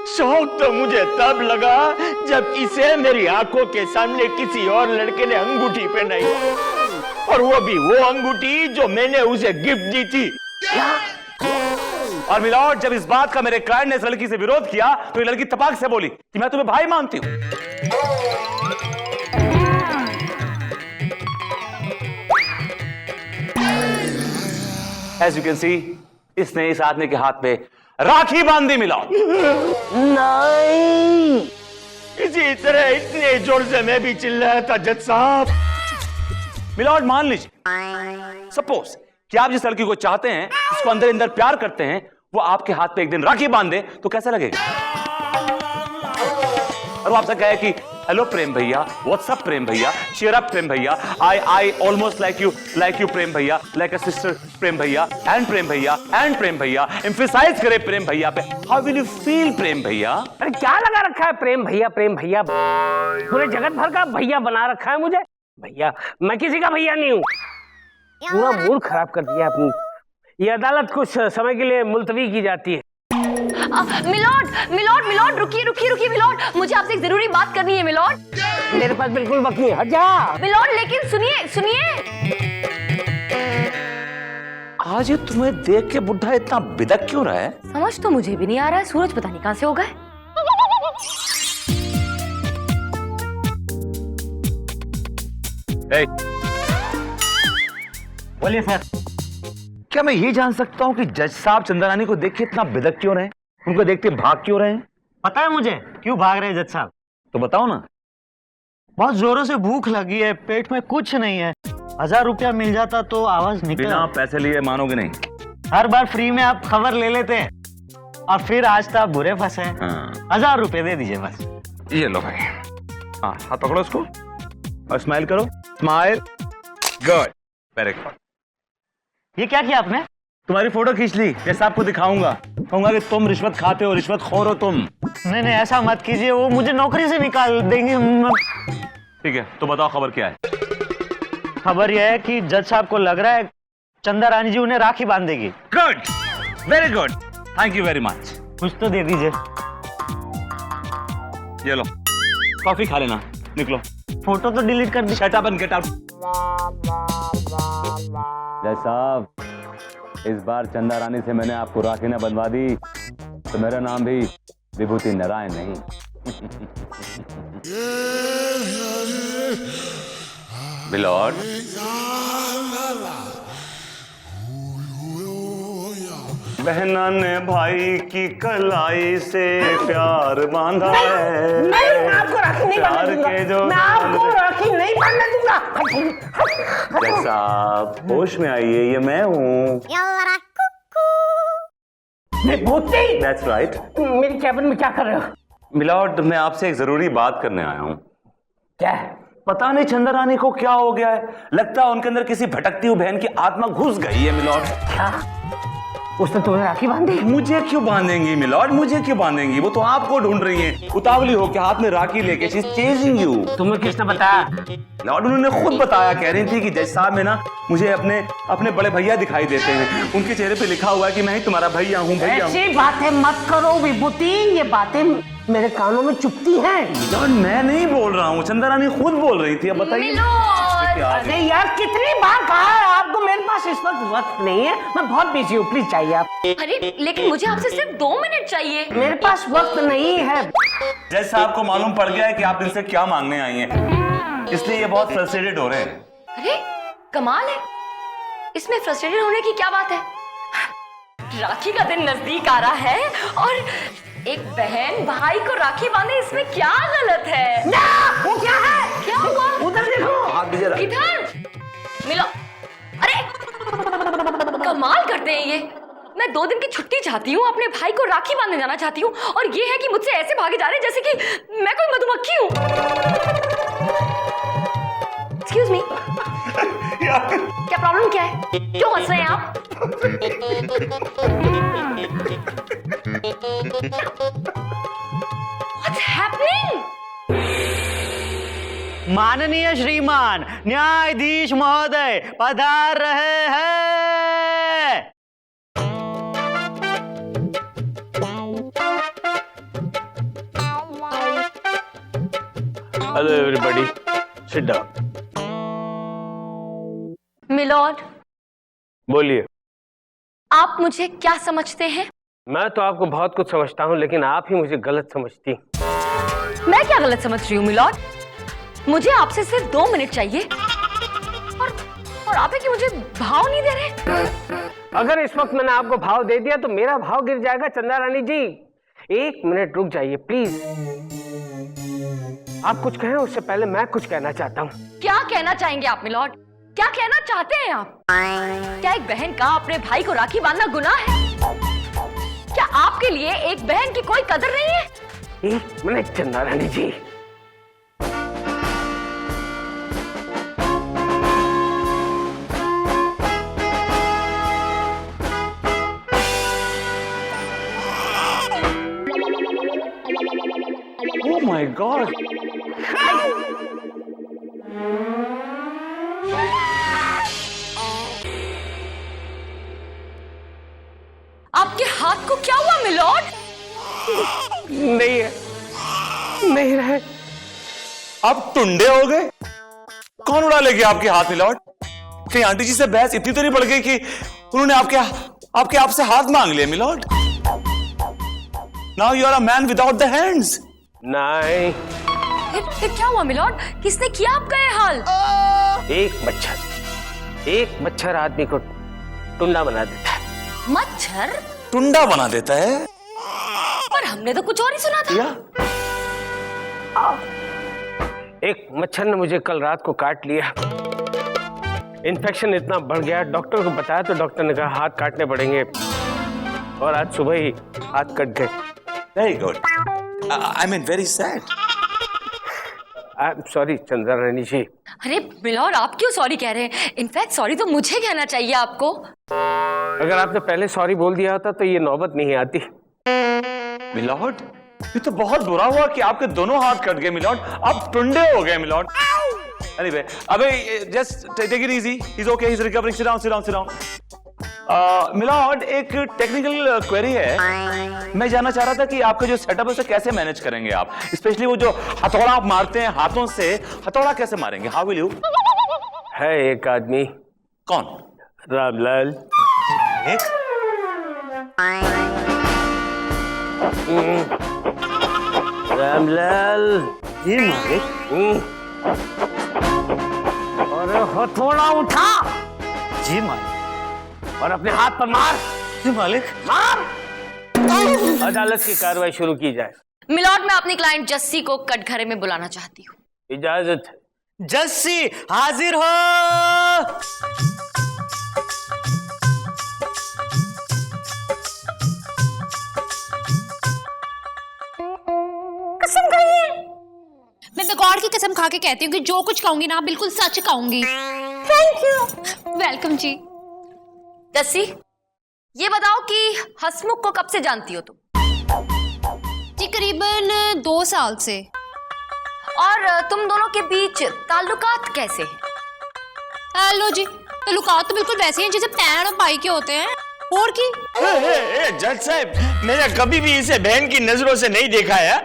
Speaker 6: शौक तो मुझे तब लगा जब इसे मेरी आंखों के सामने किसी और लड़के ने अंगूठी पहनाई, और वो भी वो अंगूठी जो मैंने उसे गिफ्ट दी थी।
Speaker 5: और मिलॉर्ड, जब इस बात का मेरे क्लाइंट ने इस लड़की से विरोध किया तो ये लड़की तपाक से बोली कि मैं तुम्हें भाई मानती हूं। As you can see, इसने इस आदमी के हाथ पे राखी बांध दी मिलॉर्ड।
Speaker 1: नहीं,
Speaker 6: इसी तरह इतने जोर से मैं भी चिल्लाया था जज साहब।
Speaker 5: मिलॉर्ड, मान लीजिए सपोज कि आप जिस लड़की को चाहते हैं, उसको अंदर अंदर प्यार करते हैं, वो आपके हाथ पे एक दिन राखी बांध दे तो कैसा लगेगा? और वो आपसे कहे कि हेलो प्रेम भैया, व्हाट्सअप प्रेम भैया, cheer up प्रेम भैया, I almost like you प्रेम भैया, like a sister प्रेम भैया, and प्रेम भैया, emphasize करे प्रेम भैया पे। How will you feel प्रेम भैया?
Speaker 1: अरे क्या लगा रखा है प्रेम भैया, पूरे जगत भर का भैया बना रखा है मुझे। भैया, मैं किसी का भैया नहीं हूँ। पूरा मूड खराब कर दिया अपनी। ये अदालत कुछ समय के लिए मुलतवी की जाती है।
Speaker 8: मिलोड, रुकिए मिलोड, मुझे आपसे एक जरूरी बात करनी है मिलोड।
Speaker 1: मेरे पास बिल्कुल वक्त नहीं है, हट जा।
Speaker 8: मिलोड, लेकिन सुनिए।
Speaker 5: आज ये तुम्हें देख के बुढ़ा इतना बिदक क्यों रहा है?
Speaker 8: समझ तो मुझे भी नहीं आ रहा है, सूरज पता नहीं कहां से होगा।
Speaker 3: बोलिए सर।
Speaker 5: क्या मैं ये जान सकता हूँ कि जज साहब चंद्रानी को देख के इतना बिदक क्यों रहे? उनको देखते भाग क्यों रहे हैं?
Speaker 3: पता है मुझे क्यों भाग रहे हैं जज साहब?
Speaker 5: तो बताओ ना।
Speaker 3: बहुत जोरों से भूख लगी है, पेट में कुछ नहीं है। 1000 रुपया मिल जाता तो आवाज निकल।
Speaker 5: बिना पैसे लिए मानोगे नहीं।
Speaker 3: हर बार फ्री में आप खबर ले लेते हैं, और फिर आज तो आप बुरे फंसे। 1000 रुपये दे दीजिए बस।
Speaker 5: ये लो भाई। हाँ, हाथ पकड़ो उसको और स्माइल करो। Smile, good, very good.
Speaker 3: ये क्या किया आपने?
Speaker 5: तुम्हारी फोटो खींच ली, जैसा आपको दिखाऊंगा। कहूंगा कि तुम रिश्वत खाते हो, रिश्वत खोर हो तुम।
Speaker 3: नहीं ऐसा मत कीजिए, वो मुझे नौकरी से निकाल देंगे।
Speaker 5: ठीक है, तो बताओ खबर क्या है?
Speaker 3: खबर यह है कि जज साहब को लग रहा है चंदा रानी जी उन्हें राखी बांध देगी।
Speaker 5: Good, very good, thank you very much.
Speaker 3: कुछ तो दे दीजिए।
Speaker 5: ये लो, कॉफी खा लेना, निकलो।
Speaker 3: फोटो तो डिलीट कर दी।
Speaker 5: Shut up and get out. जज साहब, इस बार चंदा रानी से मैंने आपको राखी न बंधवा दी तो मेरा नाम भी विभूति नारायण नहीं। मिलॉर्ड, बहना ने भाई की कलाई से प्यार बांधा है।
Speaker 1: नहीं, मैं आपको राखी नहीं
Speaker 5: प्यार
Speaker 1: बांधने दूंगा।
Speaker 5: के जो
Speaker 1: मैं आपको राखी नहीं बांधने दूंगा।
Speaker 5: जज साहब होश में आइए, ये मैं हूँ।
Speaker 1: विभूति,
Speaker 5: That's right.
Speaker 1: मेरी कैबिन में क्या कर रहे हो?
Speaker 5: मिलॉर्ड, मैं आपसे एक जरूरी बात करने आया हूँ।
Speaker 1: क्या है?
Speaker 5: पता नहीं चंदा रानी को क्या हो गया है, लगता है उनके अंदर किसी भटकती हुई बहन की आत्मा घुस गई है मिलॉर्ड।
Speaker 1: क्या? उसने तुम्हें राखी बांधी?
Speaker 5: मुझे क्यों बांधेंगी मिलॉर्ड, मुझे क्यों बांधेंगी? वो तो आपको ढूंढ रही हैं, उतावली होकर हाथ में राखी लेके। She is chasing you.
Speaker 1: तुम्हें किसने बताया?
Speaker 5: लॉर्ड, उन्होंने खुद बताया, कह रही थी कि जज साहब में ना मुझे अपने बड़े भैया दिखाई देते हैं, उनके चेहरे पे लिखा हुआ है कि मैं ही तुम्हारा भैया हूँ, भैया हूँ।
Speaker 1: ऐसी बातें मत करो विभूति, ये बातें मेरे कानों में चुभती हैं।
Speaker 5: लॉर्ड, मैं नहीं बोल रहा हूँ, चंदा रानी खुद बोल रही थी। अब बताइए।
Speaker 1: अरे यार, कितनी बार कहा है आपको, मेरे पास इस वक्त वक्त नहीं है, मैं बहुत बिजी हूँ, प्लीज चाहिए आप।
Speaker 8: अरे लेकिन मुझे आपसे सिर्फ 2 मिनट चाहिए।
Speaker 1: मेरे पास वक्त नहीं है।
Speaker 5: जज साहब को मालूम पड़ गया है कि आप इनसे क्या मांगने आई हैं, इसलिए ये बहुत फ्रस्ट्रेटेड हो रहे हैं।
Speaker 8: अरे कमाल है, इसमें फ्रस्ट्रेटेड होने की क्या बात है? राखी का दिन नजदीक आ रहा है और एक बहन भाई को राखी बांधे, इसमें क्या गलत है?
Speaker 1: ना, वो क्या है?
Speaker 8: क्या हुआ?
Speaker 1: उधर देखो।
Speaker 8: इधर मिलो। अरे कमाल करते हैं ये। मैं 2 दिन की छुट्टी चाहती हूँ, अपने भाई को राखी बांधने जाना चाहती हूँ, और ये है कि मुझसे ऐसे भागे जा रहे हैं जैसे कि मैं कोई मधुमक्खी हूँ। एक्सक्यूज मी, क्या प्रॉब्लम क्या है? क्यों हंस रहे हैं आप? What's happening?
Speaker 3: माननीय श्रीमान न्यायाधीश महोदय पधार रहे हैं।
Speaker 6: Hello everybody, sit down.
Speaker 8: Milord,
Speaker 6: बोलिए।
Speaker 8: आप मुझे क्या समझते हैं?
Speaker 1: मैं तो आपको बहुत कुछ समझता हूँ, लेकिन आप ही मुझे गलत समझती।
Speaker 8: मैं क्या गलत समझ रही हूँ मिलॉर्ड? मुझे आपसे सिर्फ 2 मिनट चाहिए और आप है कि मुझे भाव नहीं दे रहे।
Speaker 1: अगर इस वक्त मैंने आपको भाव दे दिया तो मेरा भाव गिर जाएगा। चंदा रानी जी, 1 मिनट रुक जाइए प्लीज। आप कुछ कहें उससे पहले मैं कुछ कहना चाहता हूँ।
Speaker 8: क्या कहना चाहेंगे आप मिलॉर्ड? क्या कहना चाहते हैं आप? क्या एक बहन का अपने भाई को राखी बांधना गुनाह है? क्या आपके लिए एक बहन की कोई कदर नहीं है?
Speaker 1: 1 मिनट चंदा रानी जी।
Speaker 5: Oh my God!
Speaker 8: आपके हाथ को क्या हुआ मिलॉर्ड?
Speaker 1: नहीं है, नहीं रहे।
Speaker 5: आप टुंडे हो गए? कौन उड़ा ले गया आपके हाथ मिलॉर्ड? कहीं आंटी जी से बहस इतनी तो नहीं बढ़ गई कि उन्होंने आपके आपसे हाथ मांग लिया milord? Now you are a man without the hands.
Speaker 1: नहीं,
Speaker 8: फिर क्या हुआ मिलॉर्ड? किसने किया आपका ये हाल?
Speaker 1: एक मच्छर आदमी को टुंडा बना देता है।
Speaker 8: मच्छर
Speaker 5: टुंडा बना देता है?
Speaker 8: पर हमने तो कुछ और ही सुना था।
Speaker 5: या?
Speaker 1: एक मच्छर ने मुझे कल रात को काट लिया। इन्फेक्शन इतना बढ़ गया, डॉक्टर को बताया तो डॉक्टर ने कहा हाथ काटने पड़ेंगे, और आज सुबह ही हाथ कट गए।
Speaker 5: Very good. I mean very sad.
Speaker 1: I am sorry Chandra Rani ji.
Speaker 8: अरे मिलॉर्ड, आप क्यों सॉरी कह रहे हैं? इनफैक्ट सॉरी तो मुझे कहना चाहिए आपको।
Speaker 1: अगर आपने पहले सॉरी बोल दिया होता तो ये नौबत नहीं आती।
Speaker 5: मिलॉर्ड, ये तो बहुत बुरा हुआ कि आपके दोनों हाथ कट गए मिलॉर्ड, आप टुंडे हो गए मिलॉर्ड। Anyway, अबे just take it easy. He's okay. He's recovering. Sit down. Sit down. Sit down. Milord, एक टेक्निकल क्वेरी है। मैं जानना चाह रहा था कि आपका जो सेटअप है उसे कैसे मैनेज करेंगे आप, स्पेशली वो जो हथौड़ा आप मारते हैं हाथों से, हथौड़ा कैसे मारेंगे? How will you?
Speaker 1: है एक आदमी।
Speaker 5: कौन?
Speaker 1: रामलाल।
Speaker 5: एक?
Speaker 1: रामलाल
Speaker 3: ये मारे।
Speaker 1: और हथौड़ा उठा
Speaker 3: जी मारे।
Speaker 1: और अपने हाथ पर मार।
Speaker 3: मालिक।
Speaker 1: अदालत की कार्रवाई शुरू की जाए।
Speaker 8: मिलॉर्ड, मैं अपनी क्लाइंट जस्सी को कटघरे में बुलाना चाहती हूँ।
Speaker 1: इजाजत।
Speaker 3: जस्सी हाजिर हो।
Speaker 9: कसम खाइए। मैं गॉड की कसम खा के कहती हूँ कि जो कुछ कहूंगी ना बिल्कुल सच कहूंगी। Thank you. वेलकम जी।
Speaker 8: जस्सी, ये बताओ कि हसमुख को कब से जानती हो तुम?
Speaker 9: जी करीबन 2 साल से।
Speaker 8: और तुम दोनों के बीच ताल्लुकात कैसे हैं?
Speaker 9: लो जी, ताल्लुकात तो बिल्कुल वैसे हैं जैसे बहन और भाई के होते हैं। और की?
Speaker 5: जज साहब, मैंने कभी भी इसे बहन की नजरों से नहीं देखा है।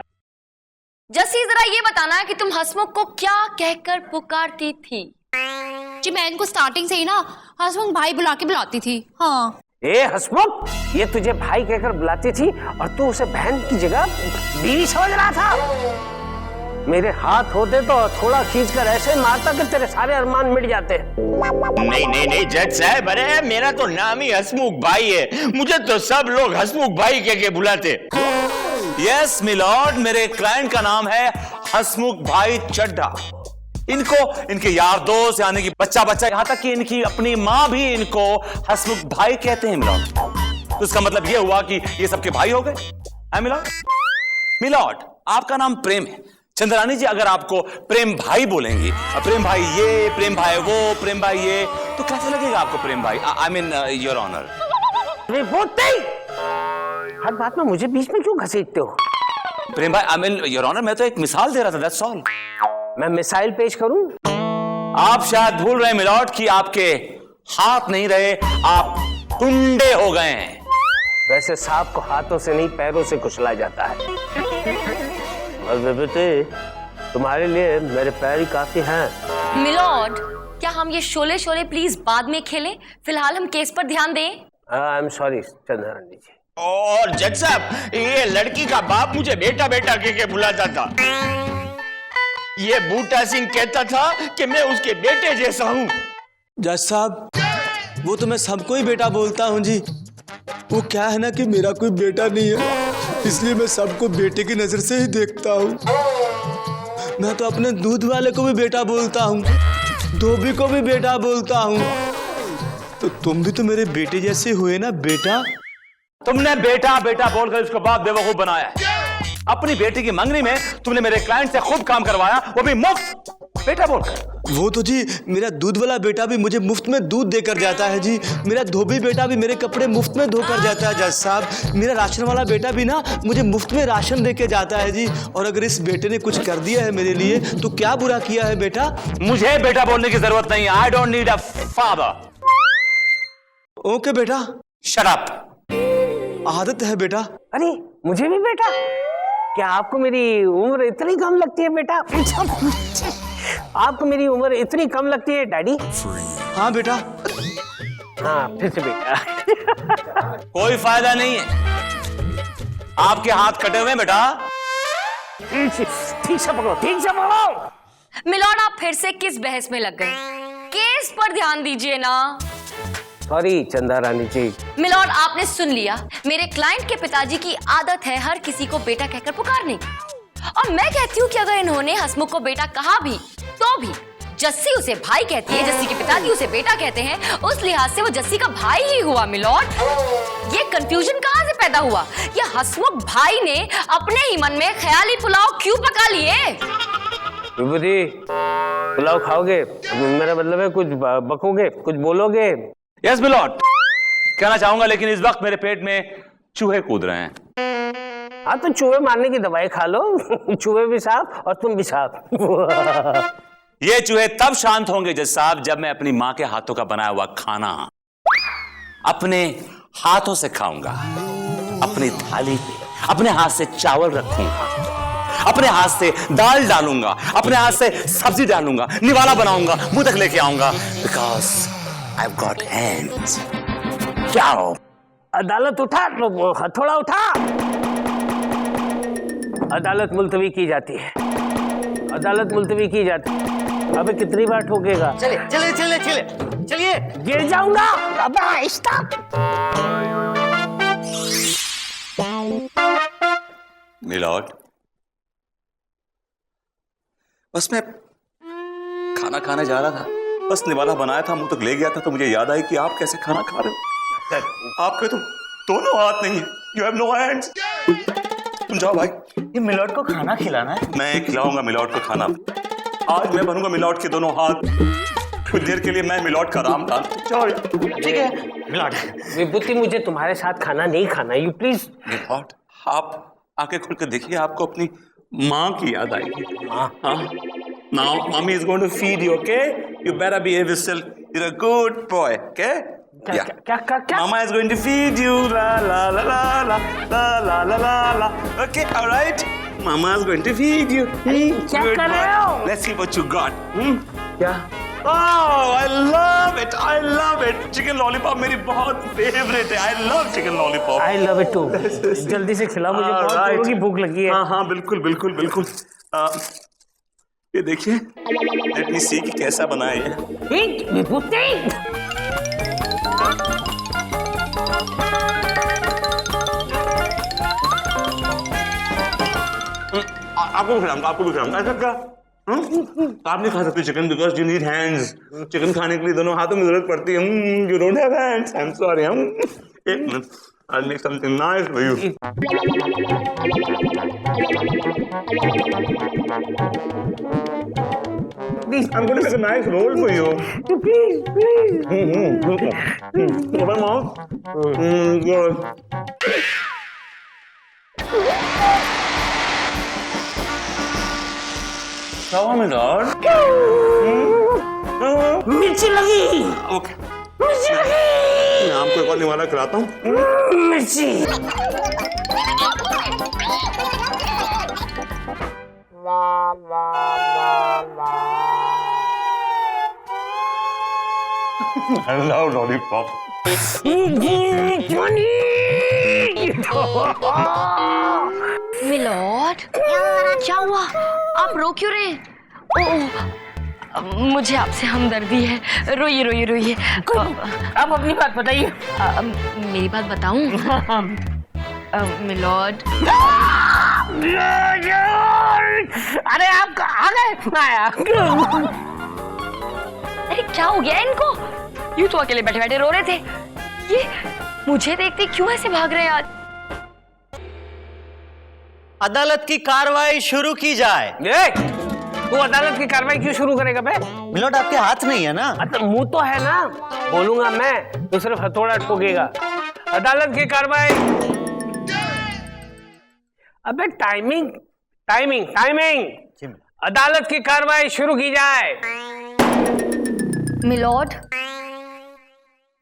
Speaker 8: जस्सी, जरा ये बताना कि तुम हसमुख को क्या कहकर पुकारती थी?
Speaker 9: जी मैं इनको स्टार्टिंग से ही ना हसमुख भाई बुला के बुलाती थी। हाँ।
Speaker 1: ए हसमुख, ये तुझे भाई कहकर बुलाती थी और तू उसे बहन की जगह बीवी समझ रहा था। मेरे हाथ होते तो थोड़ा खींचकर ऐसे मारता कि तेरे सारे अरमान मिट जाते।
Speaker 5: नहीं नहीं नहीं जज साहब, अरे मेरा तो नाम ही हसमुख भाई है, मुझे तो सब लोग हसमुख भाई कह के बुलाते। यस मिलॉर्ड, मेरे क्लाइंट का नाम है हसमुख भाई चड्ढा। इनको इनके यार दोस्त यानी कि बच्चा यहाँ तक कि इनकी अपनी माँ भी इनको हसमुख भाई कहते हैं मिलॉर्ड। तो इसका मतलब यह हुआ कि ये सबके भाई हो गए है मिलॉर्ड। मिलॉर्ड, आपका नाम प्रेम है। चंद्रानी जी अगर आपको प्रेम भाई बोलेंगी, प्रेम भाई ये, प्रेम भाई वो, प्रेम भाई ये, तो कैसे लगेगा आपको प्रेम भाई? I mean your honour.
Speaker 1: हर बात में मुझे बीच में क्यों घसीटते हो?
Speaker 5: प्रेम भाई, आई मीन योर ऑनर, मैं तो एक मिसाल दे रहा था, दैट्स ऑल।
Speaker 1: मैं मिसाइल पेश करूं?
Speaker 5: आप शायद भूल रहे हैं मिलॉर्ड कि आपके हाथ नहीं रहे, आप टुंडे हो गए हैं।
Speaker 1: वैसे सांप को हाथों से नहीं पैरों से कुचला जाता है। और बेबते, तुम्हारे लिए मेरे पैर ही काफी हैं।
Speaker 8: मिलॉर्ड, क्या हम ये शोले शोले प्लीज बाद में खेलें? फिलहाल हम केस पर ध्यान दें।
Speaker 1: आई एम सॉरी चंद्रानी जी।
Speaker 5: और जज साहब, ये लड़की का बाप मुझे बेटा बेटा कह के बुलाता था। ये बूटा सिंह कहता था कि मैं उसके बेटे जैसा हूं।
Speaker 10: जज साहब, वो तो मैं सबको ही बेटा बोलता हूँ जी। वो क्या है ना कि मेरा कोई बेटा नहीं है, इसलिए मैं सबको बेटे की नजर से ही देखता हूँ। मैं तो अपने दूध वाले को भी बेटा बोलता हूँ, धोबी को भी बेटा बोलता हूँ। तो तुम भी तो मेरे बेटे जैसे हुए ना बेटा।
Speaker 5: तुमने बेटा बेटा बोलकर उसको बाप बेवकूफ बनाया है। अपनी बेटी की मंगनी में तुमने मेरे क्लाइंट से खूब काम करवाया, वो भी मुफ्त, बेटा बोलकर।
Speaker 10: वो तो जी मेरा दूध वाला बेटा भी मुझे मुफ्त में दूध देकर जाता है जी। मेरा धोबी बेटा भी मेरे कपड़े मुफ्त में धोकर जाता है जज साहब। मेरा राशन वाला बेटा भी ना मुझे मुफ्त में राशन देके जाता है जी। और अगर इस बेटे ने कुछ कर दिया है मेरे लिए तो क्या बुरा किया है बेटा?
Speaker 5: मुझे बेटा बोलने की जरूरत नहीं, I don't need a father.
Speaker 10: Okay बेटा।
Speaker 5: Shut up.
Speaker 10: आदत है बेटा।
Speaker 1: अरे मुझे भी बेटा? क्या आपको मेरी उम्र इतनी कम लगती है बेटा? आपको मेरी उम्र इतनी कम लगती है डैडी?
Speaker 10: हाँ बेटा।
Speaker 1: हाँ फिर से बेटा।
Speaker 5: कोई फायदा नहीं है, आपके हाथ कटे हुए हैं बेटा।
Speaker 1: ठीक से पकड़ो, ठीक से पकड़ो।
Speaker 8: मिलॉर्ड, आप फिर से किस बहस में लग गए? केस पर ध्यान दीजिए ना।
Speaker 1: सॉरी चंदा रानी जी।
Speaker 8: मिलॉर्ड, आपने सुन लिया, मेरे क्लाइंट के पिताजी की आदत है हर किसी को बेटा कहकर पुकारने की। और मैं कहती हूँ कि अगर इन्होंने हसमुख को बेटा कहा भी तो भी जस्सी उसे भाई कहती है, जस्सी के पिताजी उसे बेटा कहते हैं, उस लिहाज से वो जस्सी का भाई ही हुआ। मिलॉर्ड, ये कंफ्यूजन कहाँ से पैदा हुआ? ये हसमुख भाई ने अपने ही मन में ख्याली पुलाव क्यों पका लिए?
Speaker 1: विभूति, पुलाव खाओगे? मेरा मतलब है कुछ बकोगे, कुछ बोलोगे?
Speaker 5: यस मिलॉर्ड, कहना चाहूंगा, लेकिन इस वक्त मेरे पेट में चूहे कूद रहे हैं।
Speaker 1: हाँ तो चूहे मारने की दवाई खा लो। चूहे भी साफ और तुम भी साफ।
Speaker 5: ये चूहे तब शांत होंगे जज साहब जब मैं अपनी माँ के हाथों का बनाया हुआ खाना अपने हाथों से खाऊंगा। अपनी थाली पे अपने हाथ से चावल रखूंगा, अपने हाथ से दाल डालूंगा, अपने हाथ से सब्जी डालूंगा, निवाला बनाऊंगा, मुंह तक लेके आऊंगा। Because I've got hands.
Speaker 1: क्या हो? अदालत उठा, हथौड़ा उठा। अदालत मुलतवी की जाती है, अदालत मुलतवी की जाती है। अबे कितनी बार ठोकेगा?
Speaker 3: चलिए चलिए चलिए चलिए चलिए।
Speaker 1: गिर जाऊंगा। अबे स्टॉप।
Speaker 5: मिलॉर्ड, बस मैं खाना खाने जा रहा था, बस निवाला बनाया था, मुंह तक ले गया था, तो मुझे याद आई कि आप कैसे खाना खा रहे हो। आपके तो दोनों हाथ नहीं है, यू हैव नो हैंड्स। तुम जाओ भाई।
Speaker 3: ये मिलॉर्ड को खाना खिलाना है।
Speaker 5: मैं खिलाऊंगा मिलॉर्ड को खाना। आज मैं बनूंगा मिलॉर्ड के दोनों हाथ। कुछ देर के लिए मैं मिलॉर्ड का राम डाल। जाओ
Speaker 3: ठीक है मिलॉर्ड।
Speaker 1: विभूति, मुझे तुम्हारे साथ खाना नहीं खाना, यू प्लीज।
Speaker 5: मिलॉर्ड, आप आंखें खोल कर देखिए, आपको अपनी माँ की याद आएगी। हाँ। Now, mommy is going to feed you, okay? You better behave yourself. You're a good boy, okay? Yeah.
Speaker 1: क्या?
Speaker 5: Mama is going to feed you. La la la la la la la la la la. Okay, all right. Mama is going to feed you.
Speaker 1: क्या
Speaker 5: Good
Speaker 1: कर
Speaker 5: boy.
Speaker 1: रहे हो?
Speaker 5: Let's see what you got.
Speaker 1: क्या?
Speaker 5: Oh, I love it. I love it. Chicken lollipop मेरी बहुत favorite है. I love chicken lollipop.
Speaker 1: I love it too. जल्दी से खिलाओ, मुझे बहुत जोरों की भूख लगी है।
Speaker 5: हाँ हाँ, बिल्कुल बिल्कुल बिल्कुल। ये देखिए, लेट मी सी कि कैसा बना है ये।
Speaker 1: विभूति,
Speaker 5: आपको भी खिलाऊंगा। ऐसा क्या? आप नहीं खा सकते chicken because you need hands. Chicken खाने के लिए दोनों हाथों में जरूरत पड़ती है। You don't have hands, I am sorry. एक minute, I'll make something nice for you. Please, I'm going to make a nice roll for you. Please. Open mouth. Good. How am I, Lord?
Speaker 1: मिर्ची लगी।
Speaker 5: Okay.
Speaker 1: मिर्ची लगी।
Speaker 5: मैं आपको एक और निवाला खिलाता हूँ।
Speaker 1: मिर्ची।
Speaker 5: I love lollipop.
Speaker 8: मिलॉर्ड, क्या हुआ? आप रो क्यों रहे? ओह, मुझे आपसे हमदर्दी है। रोइए रोइए रोइए।
Speaker 1: आप अपनी बात बताइए।
Speaker 8: मेरी बात बताऊं? मिलॉर्ड।
Speaker 1: अरे आप आ गए।
Speaker 8: अरे क्या हो गया इनको? यूं तो अकेले बैठे बैठे रो रहे थे, ये मुझे देखते क्यों ऐसे भाग रहे हैं आज?
Speaker 3: अदालत की कार्रवाई शुरू की जाए।
Speaker 1: तू अदालत की कार्रवाई क्यों शुरू करेगा बे?
Speaker 3: मिलॉर्ड, आपके हाथ नहीं है ना।
Speaker 1: मुंह तो है ना, बोलूंगा मैं तो सिर्फ हथौड़ा ठोकेगा। अदालत की कार्रवाई। अबे टाइमिंग टाइमिंग टाइमिंग। अदालत की कार्रवाई शुरू की जाए।
Speaker 8: मिलॉर्ड,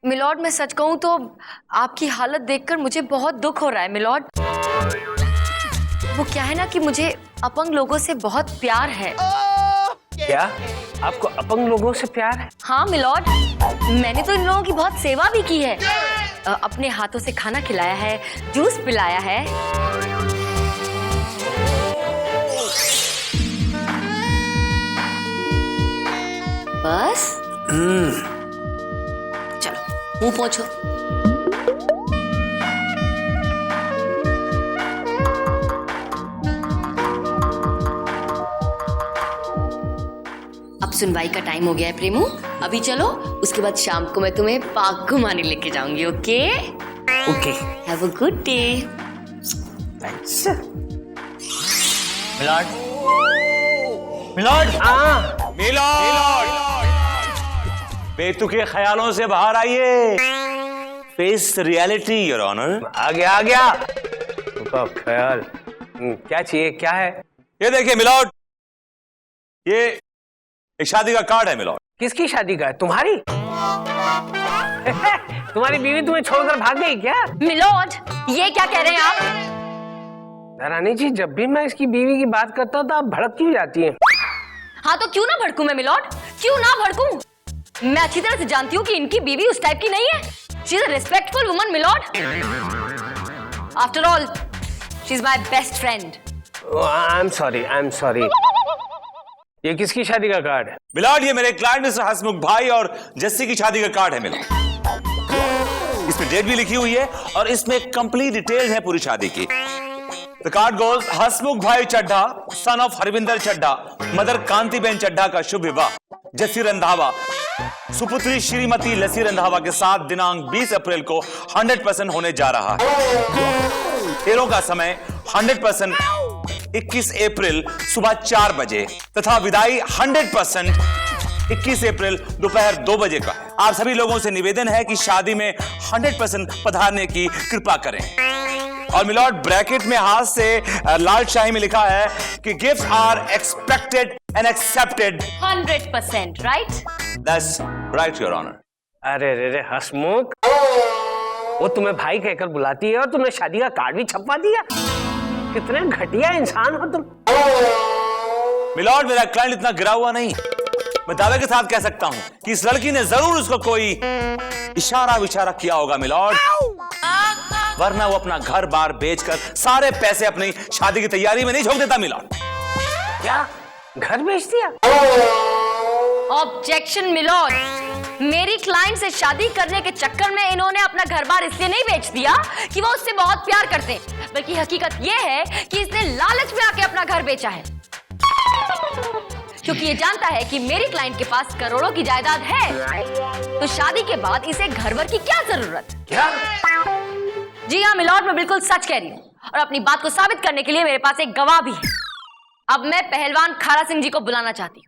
Speaker 8: मिलॉर्ड, मैं सच कहूं तो आपकी हालत देखकर मुझे बहुत दुख हो रहा है मिलॉर्ड। वो क्या है ना कि मुझे अपंग लोगों से बहुत प्यार है।
Speaker 1: क्या आपको अपंग लोगों से प्यार है?
Speaker 8: हाँ मिलॉर्ड, मैंने तो इन लोगों की बहुत सेवा भी की है। अपने हाथों से खाना खिलाया है, जूस पिलाया है। बस चलो मुंह पोंछो। अब सुनवाई का टाइम हो गया है प्रेमू, अभी चलो, उसके बाद शाम को मैं तुम्हें पार्क घुमाने लेके जाऊंगी। Okay
Speaker 1: okay,
Speaker 8: have a good day.
Speaker 1: Thanks.
Speaker 3: Milord, milord,
Speaker 5: milord, बेतुके ख्यालों से बाहर आइए। Face reality your honour.
Speaker 1: आ गया तो ख्याल। क्या चाहिए, क्या है?
Speaker 5: ये देखिए मिलॉर्ड, ये एक शादी का कार्ड है मिलॉर्ड।
Speaker 1: किसकी शादी का है? तुम्हारी? तुम्हारी बीवी तुम्हें छोड़कर भाग गई क्या?
Speaker 8: मिलॉर्ड, ये क्या कह रहे हैं आप?
Speaker 1: रानी जी, जब भी मैं इसकी बीवी की बात करता हूँ तो आप भड़क क्यों जाती हैं?
Speaker 8: हाँ तो क्यों ना भड़कूं मैं मिलॉर्ड, क्यों ना भड़कूं? मैं अच्छी तरह से जानती हूँ कि इनकी बीवी उस टाइप की नहीं है। She is a respectful woman milord. After all she is my best friend.
Speaker 1: I am sorry. ये किसकी शादी का कार्ड है?
Speaker 5: मिलॉर्ड, ये मेरे क्लाइंट मिस्टर हसमुख भाई और जस्सी की शादी का कार्ड है मिलॉर्ड। इसमें डेट भी लिखी हुई है और इसमें कंप्लीट डिटेल है पूरी शादी की। The card goes, हसमुख भाई Chaddha, son of Harvinder Chaddha, mother Kantiben Chaddha का शुभ विवाह जस्सी रंधावा सुपुत्री श्रीमती लसी रंधावा के साथ दिनांक 20 अप्रैल को 100% होने जा रहा है। फेरों का समय 100% 21 अप्रैल सुबह 4 बजे तथा विदाई 100% 21 अप्रैल दोपहर 2 बजे का। आप सभी लोगों से निवेदन है कि शादी में 100% पधारने की कृपा करें। और मिलॉर्ड ब्रैकेट में हाथ से लाल शाही में लिखा है कि gifts are expected and accepted
Speaker 8: 100%, right?
Speaker 5: That's right your honour.
Speaker 1: अरे रे रे हसमुख, वो तुम्हें भाई कहकर बुलाती है और तुमने शादी का कार्ड भी छपवा दिया। कितने घटिया इंसान हो तुम।
Speaker 5: मिलॉर्ड, मेरा क्लाइंट इतना गिरा हुआ नहीं। मैं दावे के साथ कह सकता हूं कि इस लड़की ने जरूर उसको कोई इशारा विचारा किया होगा मिलॉर्ड, वरना वो अपना घर बार बेचकर सारे पैसे अपनी शादी की तैयारी में नहीं झोंक देता मिलॉर्ड।
Speaker 1: क्या घर बेच दिया?
Speaker 8: ऑब्जेक्शन मिलॉर्ड, मेरी क्लाइंट से शादी करने के चक्कर में इन्होंने अपना घर बार इसलिए नहीं बेच दिया कि वो उससे बहुत प्यार करते हैं, बल्कि हकीकत ये है कि इसने लालच में आके अपना घर बेचा है, क्योंकि ये जानता है कि मेरी क्लाइंट के पास करोड़ों की जायदाद है, तो शादी के बाद इसे घर भर की क्या जरूरत?
Speaker 1: क्या?
Speaker 8: जी हाँ मिलॉर्ड, मैं बिल्कुल सच कह रही हूँ और अपनी बात को साबित करने के लिए मेरे पास एक गवाह भी है। अब मैं पहलवान खारा सिंह जी को बुलाना चाहती हूँ।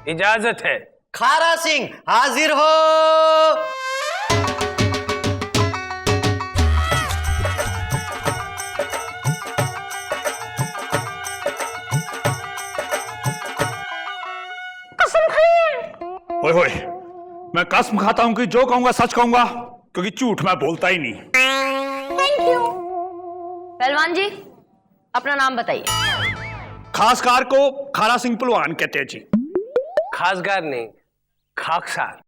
Speaker 1: इजाजत है।
Speaker 3: खारा सिंह हाजिर हो।
Speaker 6: ओए होए, मैं कसम खाता हूं कि जो कहूंगा सच कहूंगा, क्योंकि झूठ मैं बोलता ही नहीं।
Speaker 8: Thank you. पहलवान जी, अपना नाम बताइए।
Speaker 6: खासकार को खारा सिंह पहलवान कहते हैं जी।
Speaker 1: खासगार नहीं, खाकसार।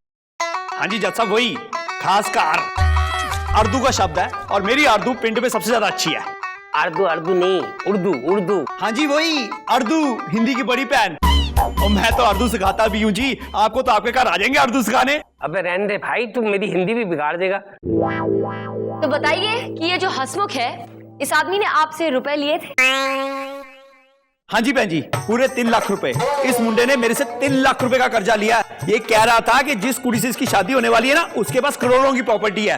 Speaker 6: हाँ जी जज साहब, वही खासकार उर्दू का शब्द है और मेरी उर्दू पिंड में सबसे ज्यादा अच्छी है।
Speaker 1: अर्दू नहीं, उर्दू उर्दू।
Speaker 6: हाँ जी वही उर्दू, हिंदी की बड़ी बहन। और मैं तो उर्दू सिखाता भी हूँ जी, आपको तो आपके घर आ जाएंगे उर्दू सिखाने।
Speaker 1: अबे रहने दे भाई, तुम मेरी हिंदी भी बिगाड़ देगा।
Speaker 8: तो बताइए कि ये जो हसमुख है, इस आदमी ने आपसे रुपए लिए थे?
Speaker 6: हाँ जी बहन जी, पूरे 3 लाख रुपए। इस मुंडे ने मेरे से 3 लाख रुपए का कर्जा लिया। ये कह रहा था कि जिस कुड़ी से इसकी शादी होने वाली है ना, उसके पास करोड़ों की प्रॉपर्टी है।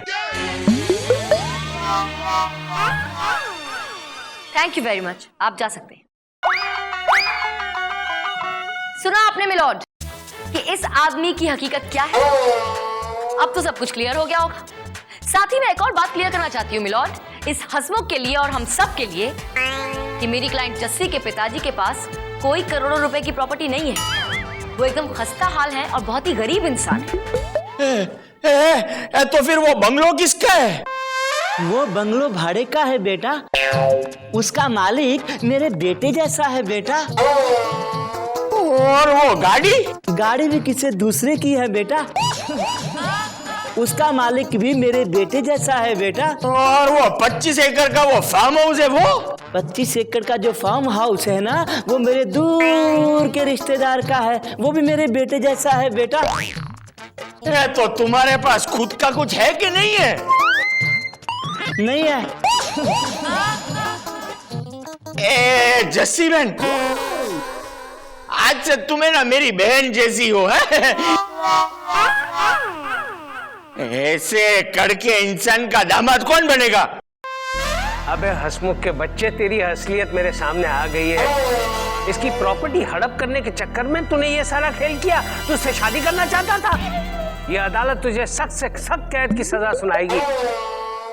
Speaker 8: थैंक यू वेरी मच, आप जा सकते हैं। सुना आपने मिलॉर्ड कि इस आदमी की हकीकत क्या है? अब तो सब कुछ क्लियर हो गया होगा। साथ ही मैं एक और बात क्लियर करना चाहती हूँ मिलॉर्ड, इस हसमुख के लिए और हम सब के लिए, कि मेरी क्लाइंट जस्सी के पिताजी के पास कोई करोड़ों रुपए की प्रॉपर्टी नहीं है। वो एकदम खस्ता हाल है और बहुत ही गरीब इंसान है।
Speaker 10: तो फिर वो बंगलो किसका है? वो बंगलो भाड़े का है बेटा। उसका मालिक मेरे बेटे जैसा है बेटा। और वो गाड़ी भी किसी दूसरे की है बेटा। उसका मालिक भी मेरे बेटे जैसा है बेटा। और वो 25 एकड़ का वो फार्म हाउस है, वो 25 एकड़ का जो फार्म हाउस है ना, वो मेरे दूर के रिश्तेदार का है, वो भी मेरे बेटे जैसा है बेटा। तो तुम्हारे पास खुद का कुछ है कि नहीं है? नहीं है। ए जस्सी बहन, आज से तुम्हें ना मेरी बहन जैसी हो है। ऐसे कड़के इंसान का दामाद कौन बनेगा?
Speaker 1: अबे हसमुख के बच्चे, तेरी असलियत मेरे सामने आ गई है। इसकी प्रॉपर्टी हड़प करने के चक्कर में तूने ये सारा खेल किया। तू उससे शादी करना चाहता था। ये अदालत तुझे सख्त से सख्त कैद की सजा सुनाएगी।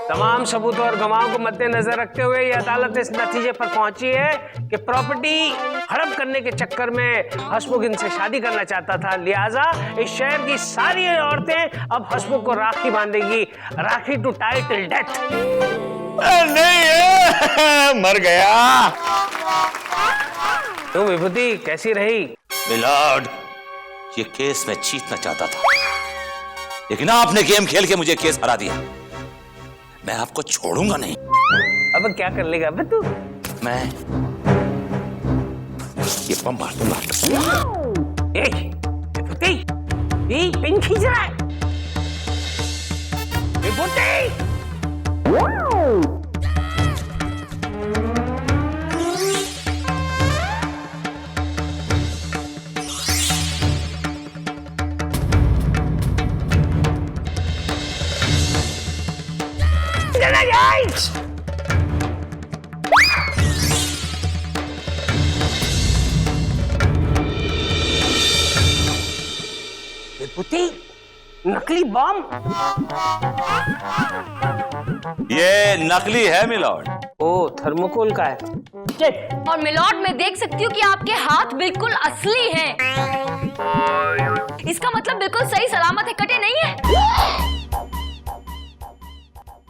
Speaker 1: तमाम सबूतों और गवाहों को मद्देनजर रखते हुए ये अदालत इस नतीजे पर पहुंची है कि प्रॉपर्टी हड़प करने के चक्कर में हसमुख इनसे शादी करना चाहता था। लिहाजा इस शहर की सारी औरतें अब हसमुख को राखी बांधेगी, राखी टू टाई टिल डेथ।
Speaker 10: नहीं, मर गया।
Speaker 1: तो विभूति कैसी रही?
Speaker 5: मिलॉर्ड, ये केस मैं जीतना चाहता था, लेकिन आपने गेम खेल के मुझे केस हरा दिया। मैं आपको छोड़ूंगा नहीं।
Speaker 1: अब क्या कर लेगा बे तू?
Speaker 5: मैं ये बम मार दो मार दो।
Speaker 1: विभूति, ये पिन खींच रहा है। विभूति, चला जाए। विभूति, नकली बम।
Speaker 5: ये नकली है मिलॉर्ड।
Speaker 1: ओ, थर्मोकोल का है।
Speaker 8: और मिलॉर्ड मैं देख सकती हूँ कि आपके हाथ बिल्कुल असली हैं। इसका मतलब बिल्कुल सही सलामत है, कटे नहीं है।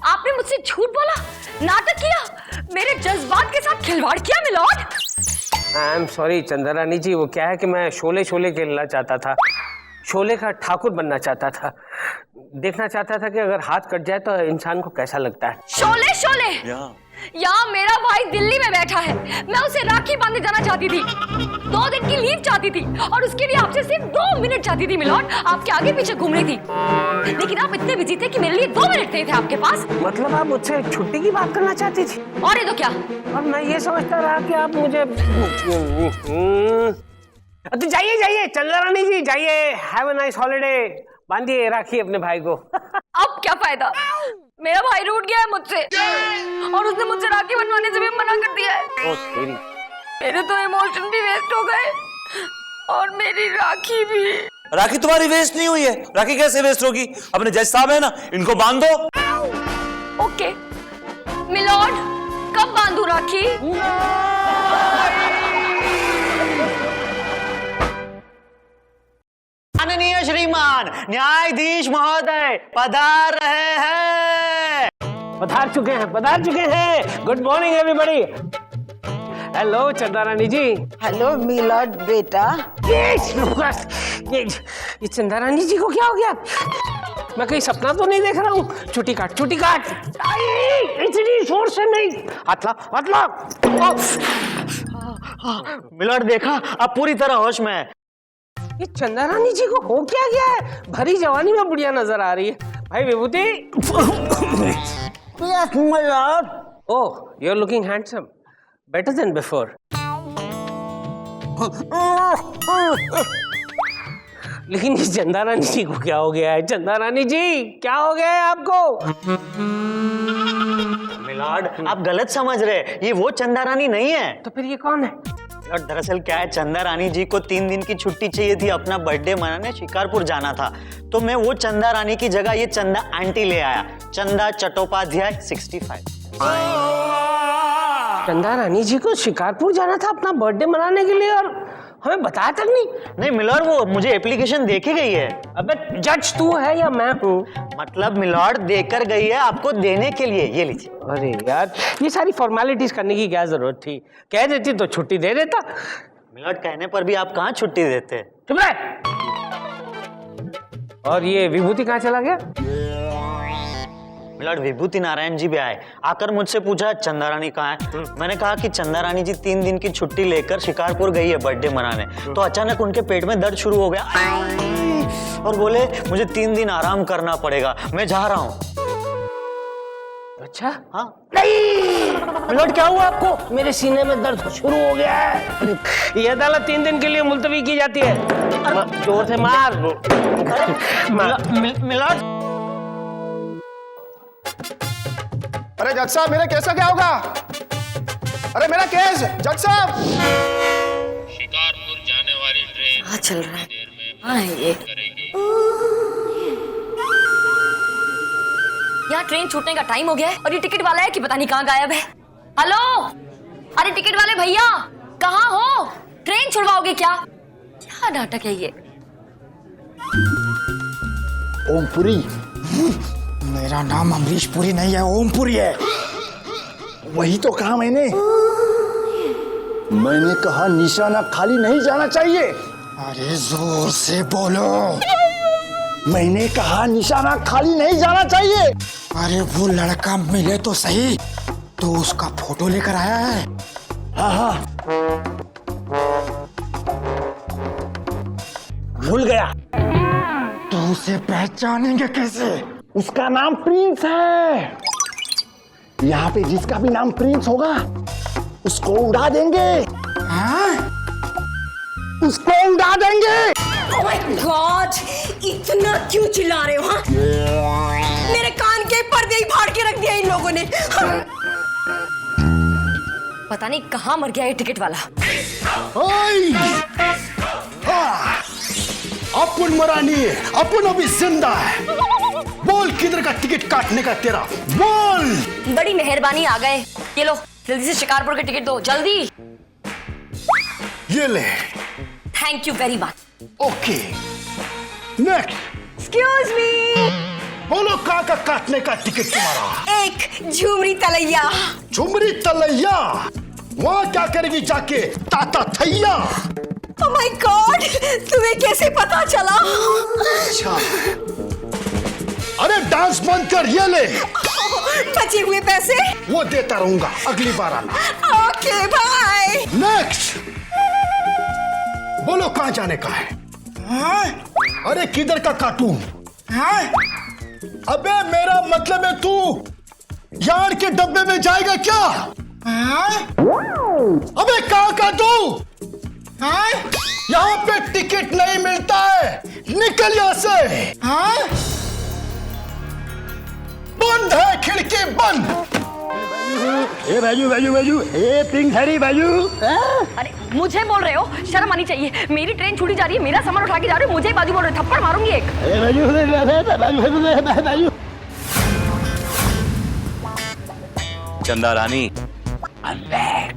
Speaker 8: आपने मुझसे झूठ बोला, नाटक किया, मेरे जज्बात के साथ खिलवाड़ किया milord.
Speaker 1: I am sorry Chandrani ji, वो क्या है कि मैं शोले शोले खेलना चाहता था, शोले का ठाकुर बनना चाहता था, देखना चाहता था कि अगर हाथ कट जाए तो इंसान को कैसा लगता है।
Speaker 8: शोले शोले, यहाँ मेरा भाई दिल्ली में बैठा है, मैं उसे राखी बांधने जाना चाहती थी, 2 दिन की लीव चाहती थी और उसके लिए आपसे सिर्फ 2 मिनट चाहती थी मिलॉर्ड, आपके आगे पीछे घूम रही थी, लेकिन आप इतने बिजी थे कि मेरे लिए 2 मिनट नहीं थे आपके पास।
Speaker 1: मतलब आप मुझसे छुट्टी की बात करना चाहती थी?
Speaker 8: और ये तो क्या,
Speaker 1: और मैं ये समझता रहा कि आप मुझे तो जाइए जाइए चंद्रानी जी, जाइए, हैव अ नाइस हॉलिडे, बांधिए राखी अपने भाई को।
Speaker 8: अब क्या फायदा, मेरा भाई रूठ गया है मुझसे और उसने मुझसे राखी बनवाने से भी मना कर दिया है।
Speaker 1: ओ तेरी,
Speaker 8: मेरे तो इमोशन भी वेस्ट हो गए और मेरी राखी भी।
Speaker 5: राखी तुम्हारी वेस्ट नहीं हुई है। राखी कैसे वेस्ट होगी? अपने जज साहब है ना, इनको बांध दो।
Speaker 8: ओके मिलॉर्ड, कब बांधू राखी?
Speaker 3: माननीय श्रीमान न्यायाधीश महोदय पधार रहे हैं।
Speaker 1: पधार चुके हैं। Good morning everybody. Hello Chandrani ji.
Speaker 2: Hello milord बेटा।
Speaker 1: ये चंद्रानी जी को क्या हो गया? मैं कहीं सपना तो नहीं देख रहा हूँ? छुट्टी काट। इतनी जोर से नहीं, हाथ ला।
Speaker 3: मिलॉर्ड देखा, आप पूरी तरह होश में है।
Speaker 1: ये चंद्रानी जी को हो क्या गया है? भरी जवानी में बुढ़िया नजर आ रही है। भाई Vibhuti.
Speaker 2: Yes milord.
Speaker 1: Oh, you are looking handsome, better than before. लेकिन इस चंद्रानी जी को क्या हो गया है? चंद्रानी जी क्या हो गया है आपको?
Speaker 3: मिलॉर्ड आप गलत समझ रहे, ये वो चंदा रानी नहीं है।
Speaker 1: तो फिर ये कौन है?
Speaker 3: और दरअसल क्या है, चंदा रानी जी को 3 दिन की छुट्टी चाहिए थी, अपना बर्थडे मनाने शिकारपुर जाना था, तो मैं वो चंदा रानी की जगह ये चंदा आंटी ले आया। चंदा चट्टोपाध्याय 65।
Speaker 1: चंदा रानी जी को शिकारपुर जाना था अपना बर्थडे मनाने के लिए और हमें बताया तक नहीं?
Speaker 3: नहीं मिलॉर्ड, वो मुझे एप्लीकेशन देके गई है।
Speaker 1: अबे जज तू है या मैं हूँ?
Speaker 3: मतलब मिलॉर्ड देकर गई है आपको देने के लिए, ये लीजिए।
Speaker 1: अरे यार, ये सारी फॉर्मेलिटीज करने की क्या जरूरत थी? कह देती तो छुट्टी दे देता।
Speaker 3: मिलॉर्ड कहने पर भी आप कहाँ छुट्टी देते?
Speaker 1: चुप रह। और ये विभूति कहाँ चला गया?
Speaker 3: मिलॉर्ड विभूति नारायण जी भी आए, आकर मुझसे पूछा चंदा रानी कहाँ है। मैंने कहा कि चंदा रानी जी 3 दिन की छुट्टी लेकर शिकारपुर गई है बर्थडे मनाने, तो अचानक उनके पेट में दर्द शुरू हो गया और बोले मुझे 3 दिन आराम करना पड़ेगा, मैं जा रहा हूँ।
Speaker 1: अच्छा?
Speaker 3: हाँ। नहीं मिलॉर्ड, क्या हुआ आपको?
Speaker 1: मेरे सीने में दर्द शुरू हो गया है। ये अदालत 3 दिन के लिए मुलतवी की जाती है। जोर से मार।
Speaker 3: मिलॉर्ड।
Speaker 6: अरे जज साहब, मेरा केस का क्या होगा? अरे मेरा केस, जज साहब।
Speaker 11: शिकारपुर जाने वाली ट्रेन
Speaker 8: हाँ चल रहा है। यहाँ ट्रेन छूटने का टाइम हो गया है और ये टिकट वाला है कि पता नहीं कहाँ गायब है। हेलो, अरे टिकट वाले भैया कहाँ हो? ट्रेन छुड़वाओगे क्या? क्या नाटक है ये?
Speaker 7: ओमपुरी, मेरा नाम अमरीश पुरी नहीं है, ओमपुरी है। वही तो कहा मैंने कहा निशाना खाली नहीं जाना चाहिए। अरे जोर से बोलो। मैंने कहा निशाना खाली नहीं जाना चाहिए। अरे वो लड़का मिले तो सही, तो उसका फोटो लेकर आया है। हाँ हाँ भूल गया। तो उसे पहचानेंगे कैसे? उसका नाम प्रिंस है। यहाँ पे जिसका भी नाम प्रिंस होगा उसको उड़ा देंगे। हाँ? उसको उड़ा देंगे।
Speaker 4: ओह माय गॉड, इतना क्यों चिल्ला रहे हो? हाँ? मेरे कान के पर्दे ही फाड़ के रख दिया इन लोगों ने।
Speaker 8: पता नहीं कहाँ मर गया ये टिकट वाला।
Speaker 7: अपन मरा नहीं है, अपन अभी जिंदा है। बोल किधर का टिकट काटने का तेरा, बोल।
Speaker 8: बड़ी मेहरबानी आ गए। ये लो जल्दी से शिकारपुर के टिकट दो, जल्दी।
Speaker 7: ये ले।
Speaker 8: Thank you very much.
Speaker 7: Okay next.
Speaker 4: Excuse me,
Speaker 7: बोलो कहाँ का काटने का टिकट तुम्हारा?
Speaker 4: एक झुमरी तलैया।
Speaker 7: झुमरी तलैया? वहाँ क्या करेगी जाके ताता थैया?
Speaker 4: ओह माय गॉड, तुम्हें कैसे पता चला?
Speaker 7: अच्छा, अरे डांस बंद कर, ये ले।
Speaker 4: बचे हुए पैसे
Speaker 7: वो देता रहूंगा, अगली बार आना।
Speaker 4: Okay bye.
Speaker 7: नेक्स्ट। बोलो कहाँ जाने का है? अरे किधर का काटूं? अबे मेरा मतलब है तू यार्ड के डब्बे में जाएगा क्या? अबे कहाँ काटूं? यहाँ पे टिकट नहीं मिलता है, निकल यहाँ से। बंद है खिड़की, बंद। ए बाजू बाजू बाजू, ए पिंक हरी बाजू।
Speaker 8: अरे मुझे बोल रहे हो? शर्म आनी चाहिए। मेरी ट्रेन छूटी जा रही है, मेरा सामान उठा के जा रहे हो, मुझे बाजू बोल रहे हो? थप्पड़ मारूंगी एक।
Speaker 5: चंदा रानी, I'm back.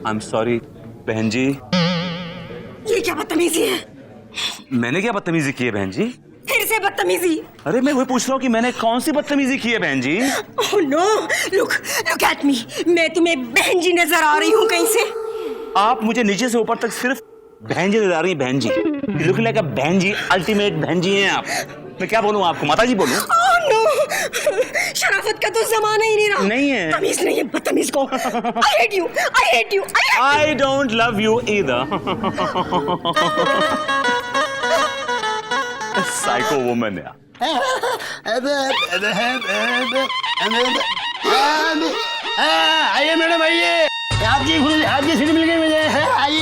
Speaker 5: I'm sorry, बहन जी।
Speaker 4: ये क्या बदतमीजी है?
Speaker 5: मैंने क्या बदतमीजी की है बहन जी?
Speaker 4: फिर से बदतमीजी?
Speaker 5: अरे मैं वही पूछ रहा हूँ कि मैंने कौन सी बदतमीजी की है बहन जी?
Speaker 4: Oh no, look at me. मैं तुम्हें बहन जी नजर आ रही हूँ कहीं से?
Speaker 5: आप मुझे नीचे से ऊपर तक सिर्फ बहन जी नजर आ रही हैं, बहन जी। लुक लाइक अ बहन जी, अल्टीमेट बहन जी हैं आप। मैं क्या बोलूँ आपको, माता जी बोलूँ?
Speaker 4: ओह नो, शराफत का तो जमाना ही नहीं रहा।
Speaker 5: नहीं है।
Speaker 4: तमीज नहीं है बदतमीज को। I hate you, I hate you, I hate you.
Speaker 5: I don't love you either. Psycho woman यार।
Speaker 7: आइए मैडम, आइए। आपकी सीट मिल गई मुझे। आइए,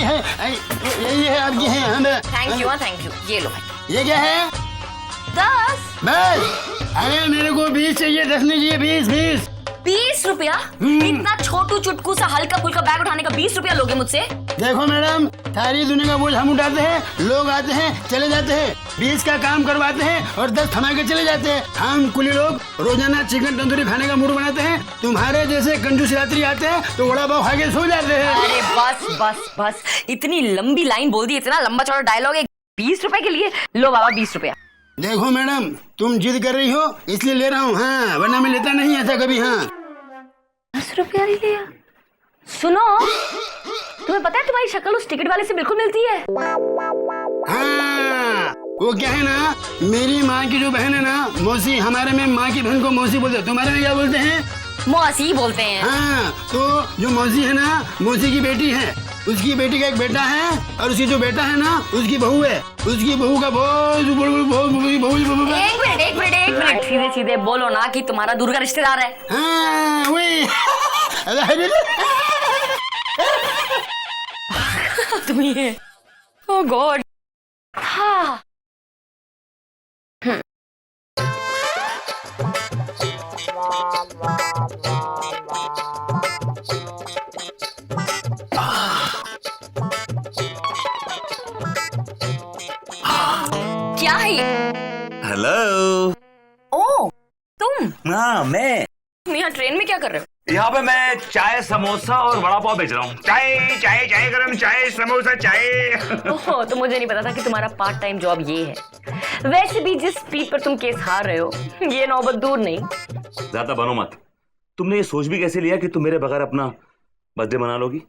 Speaker 7: यही है आपकी है।
Speaker 8: Thank you, thank you. ये लो भाई।
Speaker 7: ये क्या है?
Speaker 8: 10।
Speaker 7: बस। अरे मेरे को 20 चाहिए, 10 नहीं चाहिए, 20।
Speaker 8: 20 रुपया? इतना छोटू चुटकू सा हल्का फुल्का बैग उठाने का 20 रुपया लोगे मुझसे?
Speaker 7: देखो मैडम, सारी दुनिया का बोझ हम उठाते हैं। लोग आते हैं चले जाते हैं, 20 का काम करवाते हैं और 10 थमा के चले जाते हैं। हम कुली लोग रोजाना चिकन तंदूरी खाने का मूड बनाते हैं। तुम्हारे जैसे कंजूस यात्री आते हैं तो वड़ा पाव खा के सो जाते हैं।
Speaker 8: अरे बस बस बस, इतनी लंबी लाइन बोल दी, इतना लंबा चौड़ा डायलॉग है 20 रुपए के लिए? लो बाबा 20 रुपया।
Speaker 7: देखो मैडम, तुम जिद कर रही हो इसलिए ले रहा हूँ। हाँ, वरना मैं लेता नहीं ऐसा कभी। हाँ,
Speaker 8: 10 रुपया ही लिया। सुनो, तुम्हें पता है तुम्हारी शक्ल उस टिकट वाले से बिल्कुल मिलती है।
Speaker 7: हाँ, वो क्या है ना, मेरी माँ की जो बहन है ना, मौसी। हमारे में माँ की बहन को मौसी बोलते हैं, तुम्हारे में क्या बोलते हैं?
Speaker 8: मौसी बोलते हैं।
Speaker 7: हाँ, तो जो मौसी है ना, मौसी की बेटी है, उसकी बेटी का एक बेटा है और उसकी जो बेटा है ना, उसकी बहू है। उसकी बहू का बहुत
Speaker 8: एक मिनट सीधे सीधे बोलो ना कि तुम्हारा दूर का रिश्तेदार है।
Speaker 7: हाँ, वही।
Speaker 8: तुम ये, ओह गॉड। हाँ, क्या है ये?
Speaker 5: हेलो।
Speaker 8: ओह तुम?
Speaker 5: हाँ मैं।
Speaker 8: तुम यहाँ ट्रेन में क्या कर रहे हो?
Speaker 5: यहाँ पे मैं चाय समोसा और वड़ा पाव बेच रहा हूँ। चाय चाय चाय गरम चाय समोसा चाय।
Speaker 8: ओह, तो मुझे नहीं पता था कि तुम्हारा पार्ट टाइम जॉब ये है। वैसे भी जिस स्पीड पर तुम केस हार रहे हो, ये नौबत दूर नहीं।
Speaker 5: ज्यादा बनो मत। तुमने ये सोच भी कैसे लिया कि तुम मेरे बगैर अपना बर्थडे मना लोगी?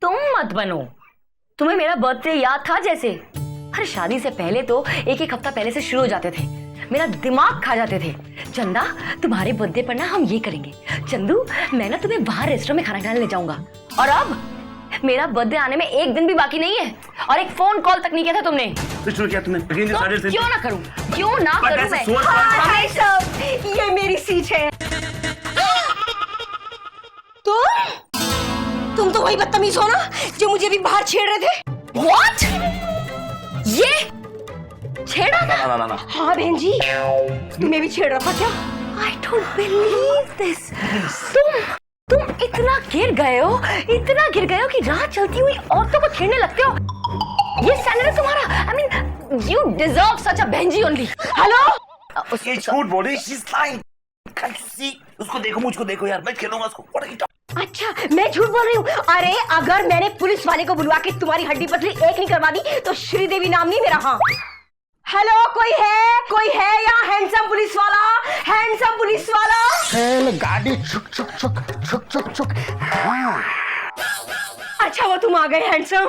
Speaker 8: तुम मत बनो। तुम्हें मेरा बर्थडे याद था जैसे? अरे शादी से पहले तो एक हफ्ता पहले से शुरू हो जाते थे। मेरा दिमाग खा जाते थे। चंदा, तुम्हारे बर्थडे पर ना हम ये करेंगे, चंदू मैं ना तुम्हें बाहर रेस्टोरेंट में खाना खाने ले जाऊंगा। और अब मेरा बर्थडे आने में एक दिन भी बाकी नहीं है और एक फोन कॉल तक नहीं किया था तुमने।
Speaker 5: क्या तुमने
Speaker 8: तो क्यों ना करूं मैं?
Speaker 4: हाय सब, ये मेरी सीट है। तुम तो वही बदतमीज हो ना जो मुझे भी बाहर छेड़ रहे थे।
Speaker 8: What? ये छेड़ा था?
Speaker 5: ना।
Speaker 4: हाँ बहन जी, तुम्हें भी छेड़ रहा था क्या?
Speaker 8: I don't believe this. तुम इतना गिर गए हो कि राह चलती हुई औरतों को छेड़ने लगते हो। ये स्टैंडर्ड है तुम्हारा? I mean, you deserve such a बहन जी only. हेलो?
Speaker 5: ये झूठ बोल रही है, she's lying. Can't you see? उसको देखो, मुझको देखो यार, मैं खेलूंगा उसको। What are you talking?
Speaker 4: अच्छा, मैं झूठ बोल रही हूँ? अरे अगर मैंने पुलिस वाले को बुलवा के तुम्हारी हड्डी पसली एक नहीं करवा दी तो श्रीदेवी नाम नहीं मेरा। हाँ हेलो, कोई है यहाँ? हैंडसम पुलिस वाला।
Speaker 6: गाड़ी छुक छुक छुक छुक छुक छुक। हाँ।
Speaker 4: अच्छा वो तुम आ गए हैंडसम।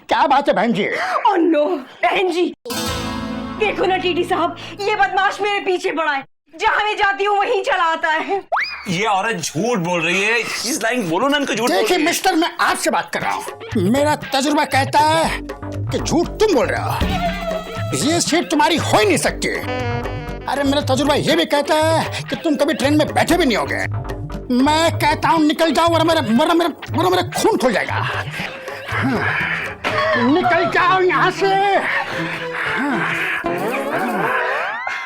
Speaker 6: क्या बात है बहन जी?
Speaker 4: ओह नो बहन जी, देखो ना टीटी साहब, ये बदमाश मेरे पीछे पड़ा है, जहाँ मैं जाती हूँ वहीं चला आता है।
Speaker 5: ये औरत झूठ बोल रही है, she's lying. बोलो ना इनको झूठ बोल रही है।
Speaker 6: देखिए मिस्टर, मैं आपसे बात कर रहा हूँ। मेरा तजुर्बा कहता है कि झूठ तुम बोल रहे हो, ये सीट तुम्हारी हो ही नहीं सकती। अरे मेरा तजुर्बा ये भी कहता है कि तुम कभी ट्रेन में बैठे भी नहीं होगे। मैं कहता हूँ निकल जाओ वरना मेरा खून खुल जाएगा। निकल जाओ यहाँ से।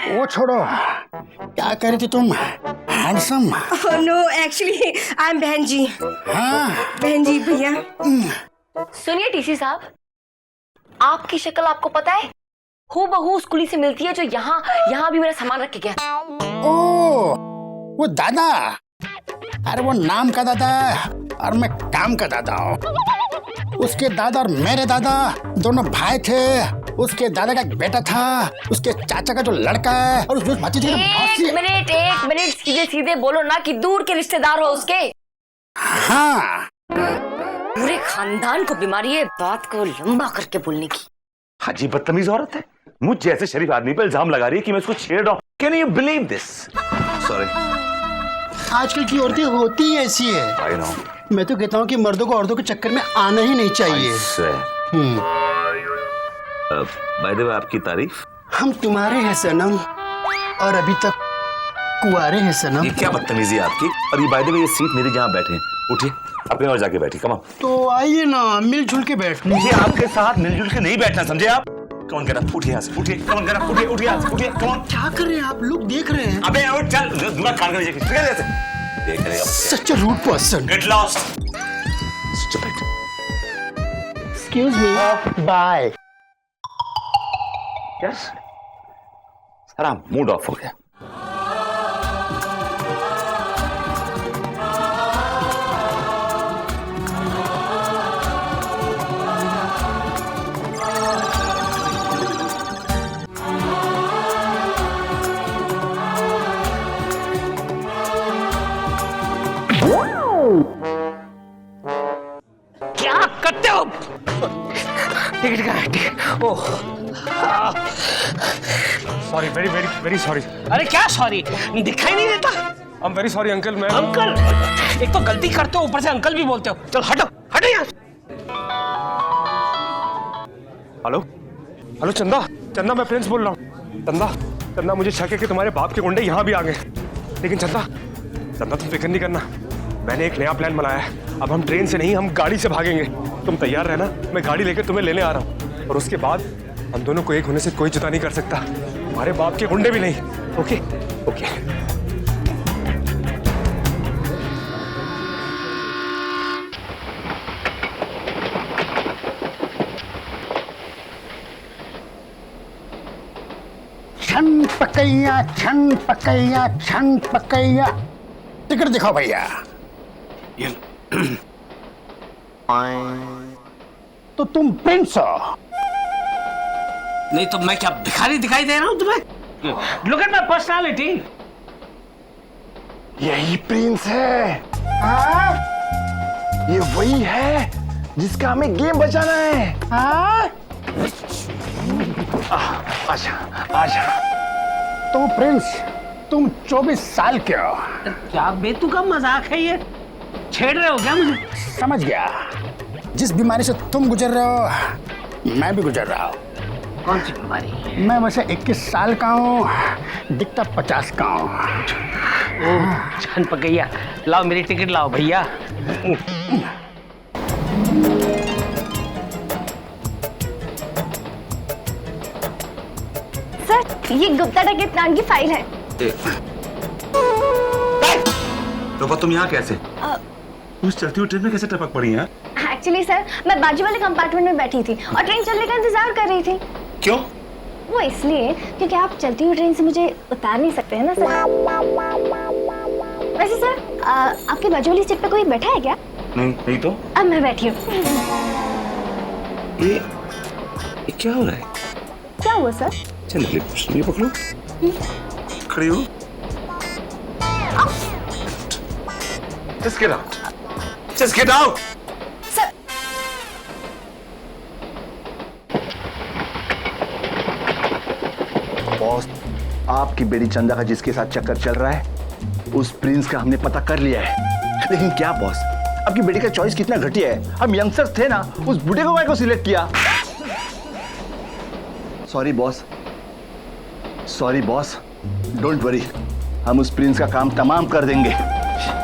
Speaker 6: वो छोड़ो, क्या कह रही थी तुम? Handsome?
Speaker 4: No actually I am बहन जी।
Speaker 6: हाँ
Speaker 4: बहन जी भैया।
Speaker 8: सुनिए टीसी साहब, आपकी शक्ल आपको पता है हूबहू उस कुली से मिलती है जो यहाँ भी मेरा सामान रख के गया।
Speaker 6: ओ, वो दादा। अरे वो नाम का दादा और मैं काम का दादा हूँ। उसके दादा और मेरे दादा दोनों भाई थे। उसके दादा का एक बेटा था, उसके चाचा का जो लड़का है, और उस भतीजे का मौसी।
Speaker 8: एक मिनट सीधे सीधे बोलो ना कि दूर के रिश्तेदार हो उसके।
Speaker 6: हाँ,
Speaker 8: पूरे खानदान को बीमारी है बात को लंबा करके बोलने की।
Speaker 5: अजीब बदतमीज औरत है, मुझ जैसे शरीफ आदमी पर इल्जाम लगा रही है कि मैं उसको छेड़ रहा हूँ। Can you believe this? Sorry,
Speaker 7: आजकल की औरतें होती ही ऐसी है।
Speaker 5: I know.
Speaker 7: मैं तो कहता हूँ कि मर्दों को औरतों के चक्कर में आना ही नहीं चाहिए।
Speaker 5: बाय द वे, आपकी तारीफ?
Speaker 7: हम तुम्हारे हैं सनम, और अभी तक कुंवारे हैं सनम।
Speaker 5: ये क्या बदतमीजी है आपकी? और ये बाय द वे, ये सीट मेरी जहाँ बैठे हैं, उठिए अपने और जाके बैठिए। कम
Speaker 7: तो आइए ना, मिलजुल के बैठ।
Speaker 5: मुझे आपके साथ मिलजुल के नहीं बैठना, समझे आप? कौन कह रहा? उठिए यहाँ से, उठिए। कौन कह रहा? उठिए यहाँ से, उठिए। कौन?
Speaker 7: क्या कर रहे हैं आप लोग? देख रहे हैं।
Speaker 5: अबे उठ, चल, दूंगा कान का नीचे। देख रहे हो?
Speaker 7: Such a rude person.
Speaker 5: Get lost. Stupid.
Speaker 7: Excuse me, bye.
Speaker 5: Yes, सारा मूड ऑफ हो गया।
Speaker 1: क्या करते हो? टिकट का है। Oh
Speaker 11: sorry, very very very sorry.
Speaker 1: अरे क्या सॉरी? दिखाई नहीं देता?
Speaker 11: I am very sorry uncle. मैं
Speaker 1: अंकल? एक तो गलती करते हो, ऊपर से अंकल भी बोलते हो। चलो हटो हटो यहाँ।
Speaker 11: हेलो हेलो, चंदा मैं प्रिंस बोल रहा हूँ। चंदा मुझे शक है कि तुम्हारे बाप के गुंडे यहाँ भी आ गए। लेकिन चंदा तुम फिक्र नहीं करना, मैंने एक नया प्लान बनाया है। अब हम ट्रेन से नहीं, हम गाड़ी से भागेंगे। तुम तैयार रहना, मैं गाड़ी लेकर तुम्हें लेने आ रहा हूँ। और उसके बाद हम दोनों को एक होने से कोई जुदा नहीं कर सकता, हमारे बाप के गुंडे भी नहीं। Okay okay.
Speaker 6: छन पकैया छन पकैया छन पकैया। टिकट दिखाओ भैया। तो तुम प्रिंस हो?
Speaker 1: नहीं तो मैं क्या भिखारी दिखाई दे रहा हूँ तुम्हें? Look at my personality.
Speaker 6: यही प्रिंस है। हाँ? ये वही है जिसका हमें गेम बचाना है। हाँ? आजा आजा। तो प्रिंस तुम 24 साल के हो।
Speaker 1: क्या बेतुका मजाक है ये? छेड़ रहे हो क्या मुझे?
Speaker 6: समझ गया। जिस बीमारी से तुम गुजर रहे हो मैं भी गुजर रहा हूँ।
Speaker 1: कौन सी बीमारी?
Speaker 6: मैं वैसे 21 साल का हूँ, दिखता 50 का हूँ।
Speaker 1: ओह जान पकैया, लाओ मेरी टिकट लाओ भैया।
Speaker 9: सर ये गुप्ता डकैत प्लान की फाइल है।
Speaker 5: तो तुम यहाँ कैसे? उस चलती हुई ट्रेन में कैसे टपक पड़ी है?
Speaker 9: एक्चुअली सर मैं बाजू वाले कंपार्टमेंट में बैठी थी और ट्रेन चलने का इंतजार कर रही थी।
Speaker 5: क्यों?
Speaker 9: वो इसलिए क्योंकि आप चलती हुई ट्रेन से मुझे उतार नहीं सकते हैं ना सर। वैसे सर आपके बाजू वाली सीट पे कोई बैठा है क्या?
Speaker 5: नहीं तो
Speaker 9: अब मैं बैठी हूँ।
Speaker 5: ये क्या हो रहा है?
Speaker 9: क्या हुआ सर?
Speaker 5: चल ये पकड़ो, खड़ी हो। Just get out. Just get out.
Speaker 9: Sir
Speaker 7: boss, आपकी बेटी चंदा का जिसके साथ चक्कर चल रहा है उस प्रिंस का हमने पता कर लिया है। लेकिन क्या बॉस, आपकी बेटी का चॉइस कितना घटिया है। हम यंगस्टर्स थे ना, उस बूढ़े को वाई को सिलेक्ट किया। Sorry boss, sorry boss, don't worry, हम उस प्रिंस का काम तमाम कर देंगे।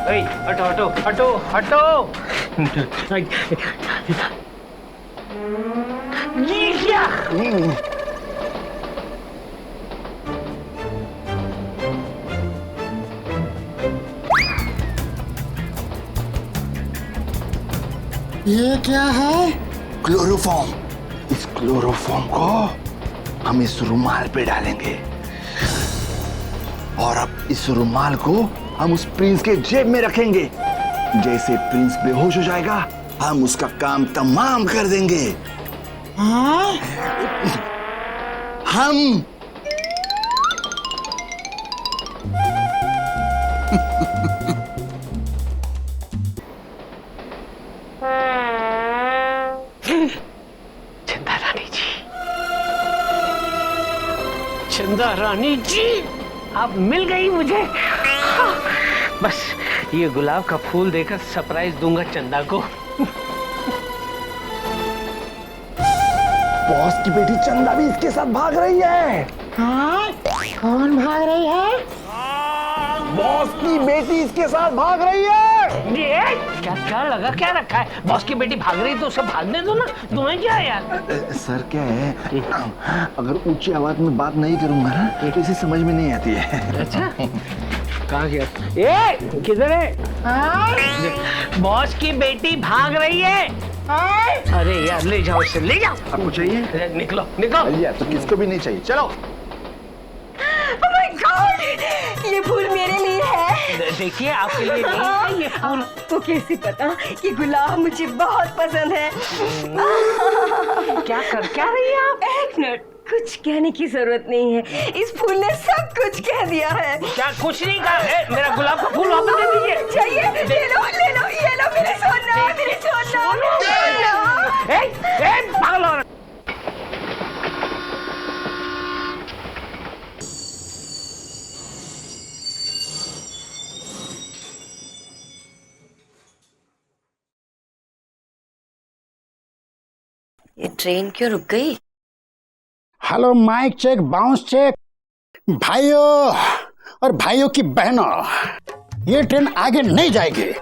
Speaker 1: हटो हटो हटो हटो। ये क्या?
Speaker 7: ये क्या है? क्लोरोफॉर्म। इस क्लोरोफॉर्म को हम इस रुमाल पे डालेंगे और अब इस रुमाल को हम उस प्रिंस के जेब में रखेंगे। जैसे प्रिंस बेहोश हो जाएगा हम उसका काम तमाम कर देंगे। हाँ? हम
Speaker 1: चंदा रानी जी, चंदा रानी जी आप मिल गई मुझे। बस ये गुलाब का फूल देकर सरप्राइज दूंगा चंदा को।
Speaker 7: बॉस की बेटी चंदा भी इसके साथ भाग रही है। हाँ? कौन भाग रही है? बॉस की बेटी इसके साथ भाग रही है।
Speaker 1: ये क्या क्या लगा क्या रखा है? बॉस की बेटी भाग रही तो उसे भागने दो ना, तुम्हें क्या है यार?
Speaker 7: सर क्या है, अगर ऊंची आवाज में बात नहीं करूंगा ना तो इसे समझ में नहीं आती है।
Speaker 1: अच्छा कहाँ गया? ए किधर है? बॉस की बेटी भाग रही है। अरे यार ले जाओ इसे, ले जाओ।
Speaker 7: आपको चाहिए?
Speaker 1: निकलो निकलो।
Speaker 7: लिया तो किसको भी नहीं चाहिए, चलो।
Speaker 4: Oh my God! ये फूल मेरे लिए है।
Speaker 1: देखिए आपके लिए नहीं है ये फूल।
Speaker 4: आपको कैसे पता कि गुलाब मुझे बहुत पसंद है?
Speaker 1: क्या रही है आप?
Speaker 4: एक मिनट, कुछ कहने की जरूरत नहीं है, इस फूल ने सब कुछ कह दिया है।
Speaker 1: क्या कुछ नहीं कहा? मेरा गुलाब का फूल वापस दे दीजिए।
Speaker 4: चाहिए? ले लो ये लो मेरे सोना, मेरे सोना।
Speaker 1: ए पागल औरत।
Speaker 8: ये ट्रेन क्यों रुक गई?
Speaker 6: Hello, mic check, bounce check. भाइयों और भाइयों की बहनों, ये ट्रेन आगे नहीं जाएगी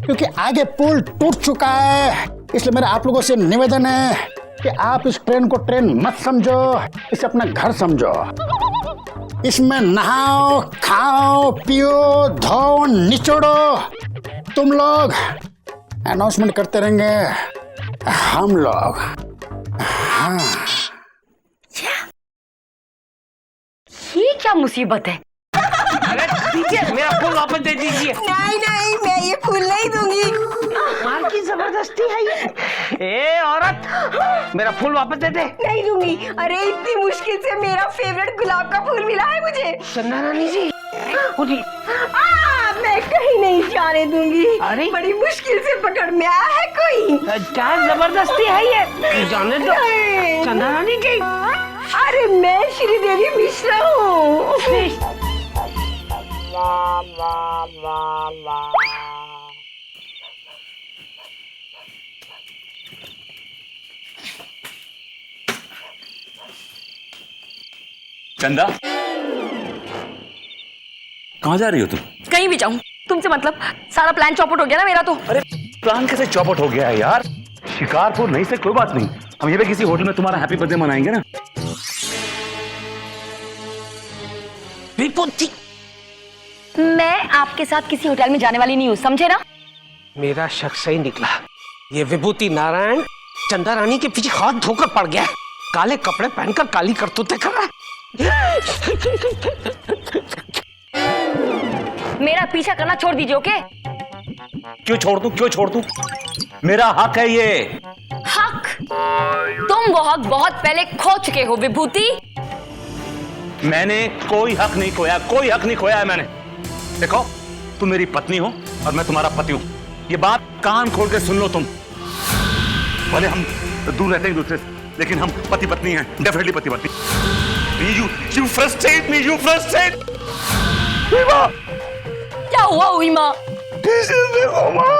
Speaker 6: क्योंकि आगे पुल टूट चुका है। इसलिए मेरा आप लोगों से निवेदन है कि आप इस ट्रेन को ट्रेन मत समझो, इसे अपना घर समझो। इसमें नहाओ, खाओ, पियो, धो, निचोड़ो। तुम लोग अनाउंसमेंट करते रहेंगे, हम लोग। हाँ।
Speaker 8: ये क्या मुसीबत है?
Speaker 1: अरे दीजिए, मेरा फूल वापस दे दीजिए।
Speaker 4: नहीं, मैं ये फूल नहीं दूंगी।
Speaker 1: मार की जबरदस्ती है ये। ए औरत, मेरा फूल वापस दे दे।
Speaker 4: नहीं दूंगी। अरे इतनी मुश्किल से मेरा फेवरेट गुलाब का फूल मिला है मुझे।
Speaker 1: चंदा रानी जी,
Speaker 4: मैं कहीं नहीं जाने दूंगी।
Speaker 1: अरे?
Speaker 4: बड़ी मुश्किल से पकड़ में आया है कोई।
Speaker 1: क्या जबरदस्ती है ये, जाने दो चंदा रानी की।
Speaker 4: अरे मैं श्रीदेवी मिश्रा हूँ।
Speaker 5: चंदा, कहाँ जा रही हो तुम?
Speaker 8: कहीं भी जाऊं तुमसे मतलब, सारा प्लान चौपट हो गया ना मेरा तो।
Speaker 5: अरे प्लान कैसे चौपट हो गया है यार? शिकारपुर नहीं से कोई बात नहीं, हम ये भी किसी होटल में तुम्हारा हैप्पी बर्थडे मनाएंगे ना।
Speaker 1: विभूति,
Speaker 8: मैं आपके साथ किसी होटल में जाने वाली नहीं हूँ, समझे ना?
Speaker 1: मेरा शक सही निकला। ये विभूति नारायण चंदा रानी के पीछे हाथ धोकर पड़ गया है। काले कपड़े पहनकर काली करतूतें कर रहा है।
Speaker 8: मेरा पीछा करना छोड़ दीजिए, ओके?
Speaker 5: क्यों छोड़ दूं, क्यों छोड़ दूं? मेरा हक है ये।
Speaker 8: हक? तुम वो हक बहुत पहले खो चुके हो विभूति।
Speaker 5: मैंने कोई हक नहीं खोया, कोई हक नहीं खोया है मैंने। देखो, तुम मेरी पत्नी हो और मैं तुम्हारा पति हूं। ये बात कान खोल के सुन लो तुम। भले हम दूर रहते हैं एक दूसरे से, लेकिन हम पति पत्नी हैं, डेफिनेटली पति पत्नी। You frustrate me, you frustrate।
Speaker 8: क्या हुआ हुई माँ?
Speaker 5: देखो माँ।